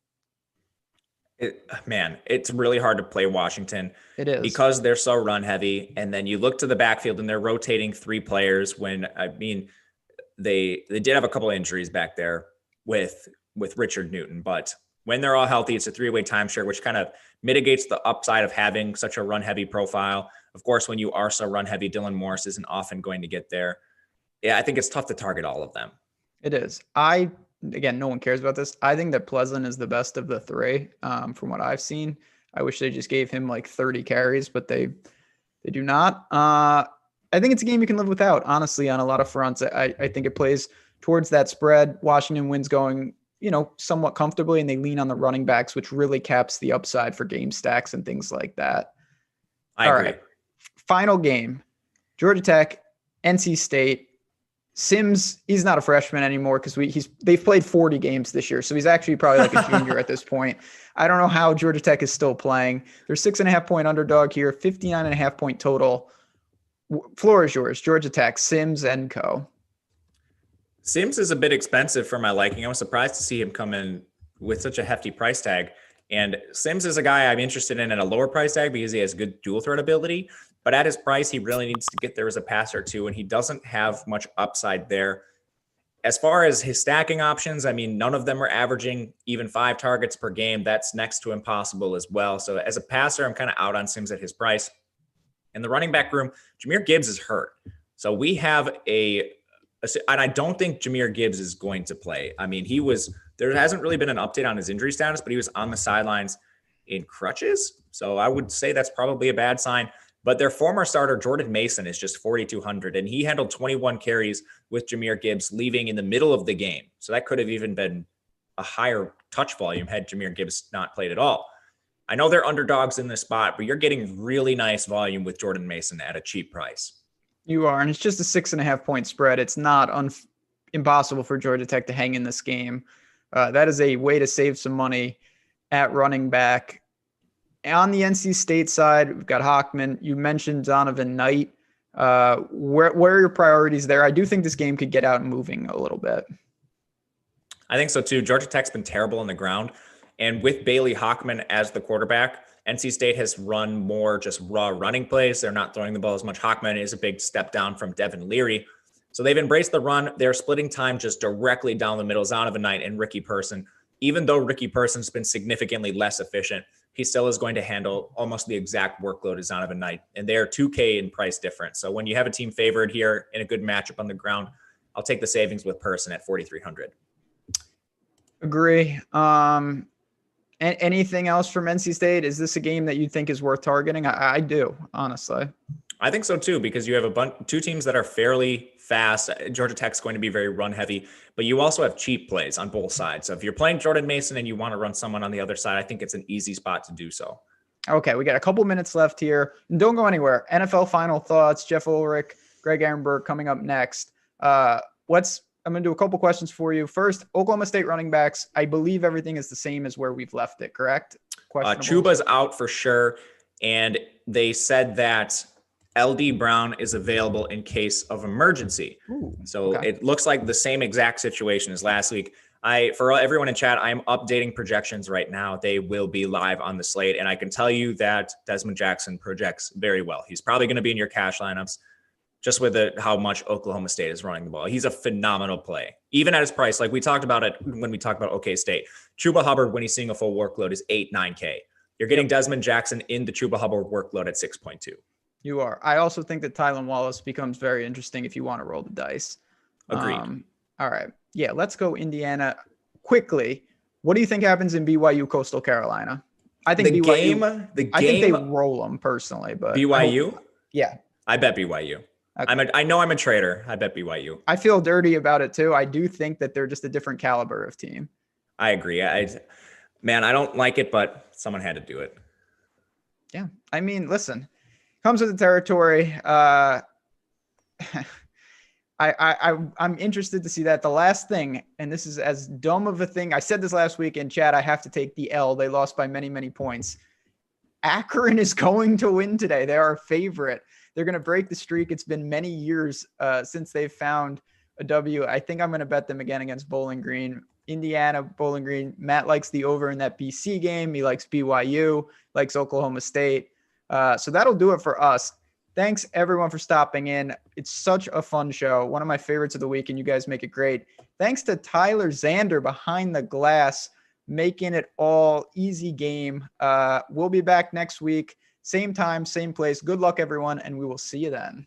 It's really hard to play Washington. It is because they're so run heavy. And then you look to the backfield and they're rotating 3 players when, I mean, they did have a couple of injuries back there with Richard Newton, but when they're all healthy, it's a 3-way timeshare, which kind of mitigates the upside of having such a run heavy profile. Of course, when you are so run heavy, Dylan Morris isn't often going to get there. Yeah, I think it's tough to target all of them. It is. Again, no one cares about this. I think that Pleasant is the best of the 3 from what I've seen. I wish they just gave him like 30 carries, but they do not. I think it's a game you can live without, honestly, on a lot of fronts. I think it plays towards that spread. Washington wins going, somewhat comfortably, and they lean on the running backs, which really caps the upside for game stacks and things like that. I agree. Right. Final game, Georgia Tech, NC State. Sims, he's not a freshman anymore because they've played 40 games this year. So he's actually probably like a junior at this point. I don't know how Georgia Tech is still playing. They're 6.5-point underdog here, 59.5-point total. Floor is yours. Georgia Tech, Sims and co. Sims is a bit expensive for my liking. I was surprised to see him come in with such a hefty price tag. And Sims is a guy I'm interested in at a lower price tag because he has good dual threat ability. But at his price, he really needs to get there as a passer too, and he doesn't have much upside there. As far as his stacking options, I mean, none of them are averaging even 5 targets per game. That's next to impossible as well. So as a passer, I'm kind of out on Sims at his price. In the running back room, Jahmyr Gibbs is hurt. So we have and I don't think Jahmyr Gibbs is going to play. I mean, there hasn't really been an update on his injury status, but he was on the sidelines in crutches. So I would say that's probably a bad sign. But their former starter, Jordan Mason, is just 4,200, and he handled 21 carries with Jahmyr Gibbs leaving in the middle of the game. So that could have even been a higher touch volume had Jahmyr Gibbs not played at all. I know they're underdogs in this spot, but you're getting really nice volume with Jordan Mason at a cheap price. You are, and it's just a 6.5-point spread. It's not impossible for Georgia Tech to hang in this game. That is a way to save some money at running back. On the NC State side, we've got Hockman. You mentioned Donovan Knight. Where are your priorities there? I do think this game could get out and moving a little bit. I think so too. Georgia Tech's been terrible on the ground. And with Bailey Hockman as the quarterback, NC State has run more just raw running plays. They're not throwing the ball as much. Hockman is a big step down from Devin Leary. So they've embraced the run. They're splitting time just directly down the middle, Donovan Knight and Ricky Person. Even though Ricky Person's been significantly less efficient, he still is going to handle almost the exact workload as Donovan Knight. And they are $2K in price difference. So when you have a team favored here in a good matchup on the ground, I'll take the savings with Person at 4,300. Agree. Anything else from NC State? Is this a game that you think is worth targeting? I do, honestly. I think so too, because you have two teams that are fairly fast. Georgia Tech's going to be very run heavy, but you also have cheap plays on both sides. So if you're playing Jordan Mason and you want to run someone on the other side, I think it's an easy spot to do so. Okay, we got a couple minutes left here. And don't go anywhere. NFL final thoughts. Jeff Ulrich, Greg Ehrenberg coming up next. I'm going to do a couple questions for you. First, Oklahoma State running backs. I believe everything is the same as where we've left it, correct? Chuba's out for sure. And they said that LD Brown is available in case of emergency. Okay. It looks like the same exact situation as last week. For everyone in chat, I am updating projections right now. They will be live on the slate. And I can tell you that Desmond Jackson projects very well. He's probably going to be in your cash lineups just with how much Oklahoma State is running the ball. He's a phenomenal play, even at his price. Like we talked about it when we talked about OK State. Chuba Hubbard, when he's seeing a full workload, is 8-9K. You're getting Desmond Jackson in the Chuba Hubbard workload at 6.2. You are. I also think that Tylan Wallace becomes very interesting if you want to roll the dice. Agreed. All right. Yeah, let's go Indiana quickly. What do you think happens in BYU Coastal Carolina? I think BYU. I think they roll them personally, but BYU. Yeah, I bet BYU. Okay. I know I'm a traitor. I bet BYU. I feel dirty about it too. I do think that they're just a different caliber of team. I agree. Man, I don't like it, but someone had to do it. Yeah. I mean, listen, comes with the territory. I'm interested to see that. The last thing, and this is as dumb of a thing. I said this last week in chat. I have to take the L. They lost by many, many points. Akron is going to win today. They are a favorite. They're going to break the streak. It's been many years since they've found a W. I think I'm going to bet them again against Bowling Green. Indiana, Bowling Green. Matt likes the over in that BC game. He likes BYU, likes Oklahoma State. So that'll do it for us. Thanks, everyone, for stopping in. It's such a fun show. One of my favorites of the week, and you guys make it great. Thanks to Tyler Zander behind the glass, making it all easy game. We'll be back next week. Same time, same place. Good luck, everyone, and we will see you then.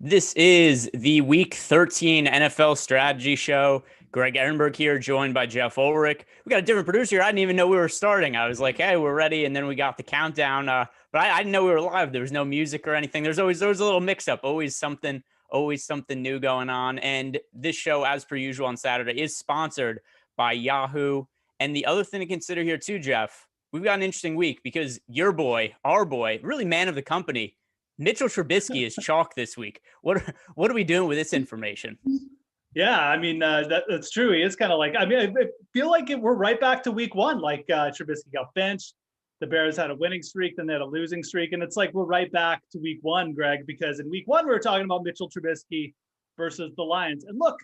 This is the Week 13 NFL Strategy Show. Greg Ehrenberg here, joined by Jeff Ulrich. We got a different producer here. I didn't even know we were starting. I was like, hey, we're ready. And then we got the countdown. But I didn't know we were live. There was no music or anything. There was a little mix-up. Always something new going on. And this show, as per usual on Saturday, is sponsored by Yahoo. And the other thing to consider here too, Jeff, we've got an interesting week because your boy, our boy, really man of the company, Mitchell Trubisky is chalk this week. What are we doing with this information? Yeah, I mean, that's true. He is kind of like, I mean, I feel like we're right back to week one. Like Trubisky got benched. The Bears had a winning streak, then they had a losing streak. And it's like we're right back to week one, Greg, because in week one, we were talking about Mitchell Trubisky versus the Lions. And look,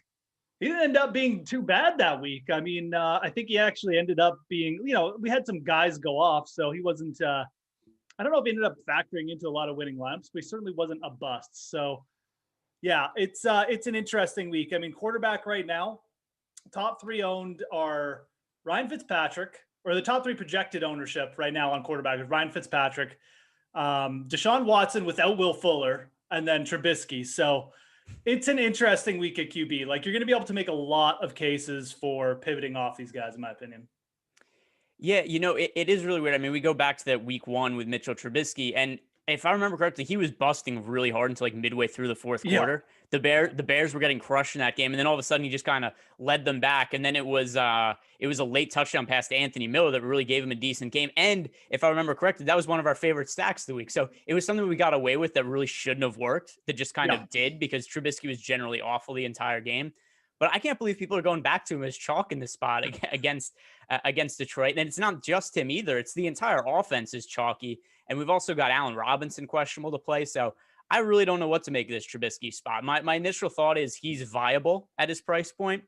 he didn't end up being too bad that week. I mean, I think he actually ended up being, we had some guys go off, so he wasn't I don't know if he ended up factoring into a lot of winning lineups, but he certainly wasn't a bust. So, yeah, it's an interesting week. I mean, quarterback right now, top three owned are Ryan Fitzpatrick, or the top three projected ownership right now on quarterback is Ryan Fitzpatrick, Deshaun Watson without Will Fuller, and then Trubisky. So it's an interesting week at QB. Like, you're going to be able to make a lot of cases for pivoting off these guys, in my opinion. Yeah, it is really weird. I mean, we go back to that week one with Mitchell Trubisky, and if I remember correctly, he was busting really hard until like midway through the fourth quarter. The Bears were getting crushed in that game, and then all of a sudden he just kind of led them back. And then it was a late touchdown pass to Anthony Miller that really gave him a decent game. And if I remember correctly, that was one of our favorite stacks of the week. So it was something we got away with that really shouldn't have worked, that just kind of did, because Trubisky was generally awful the entire game. But I can't believe people are going back to him as chalk in this spot against Detroit. And it's not just him either. It's the entire offense is chalky. And we've also got Allen Robinson questionable to play. So I really don't know what to make of this Trubisky spot. My initial thought is he's viable at his price point.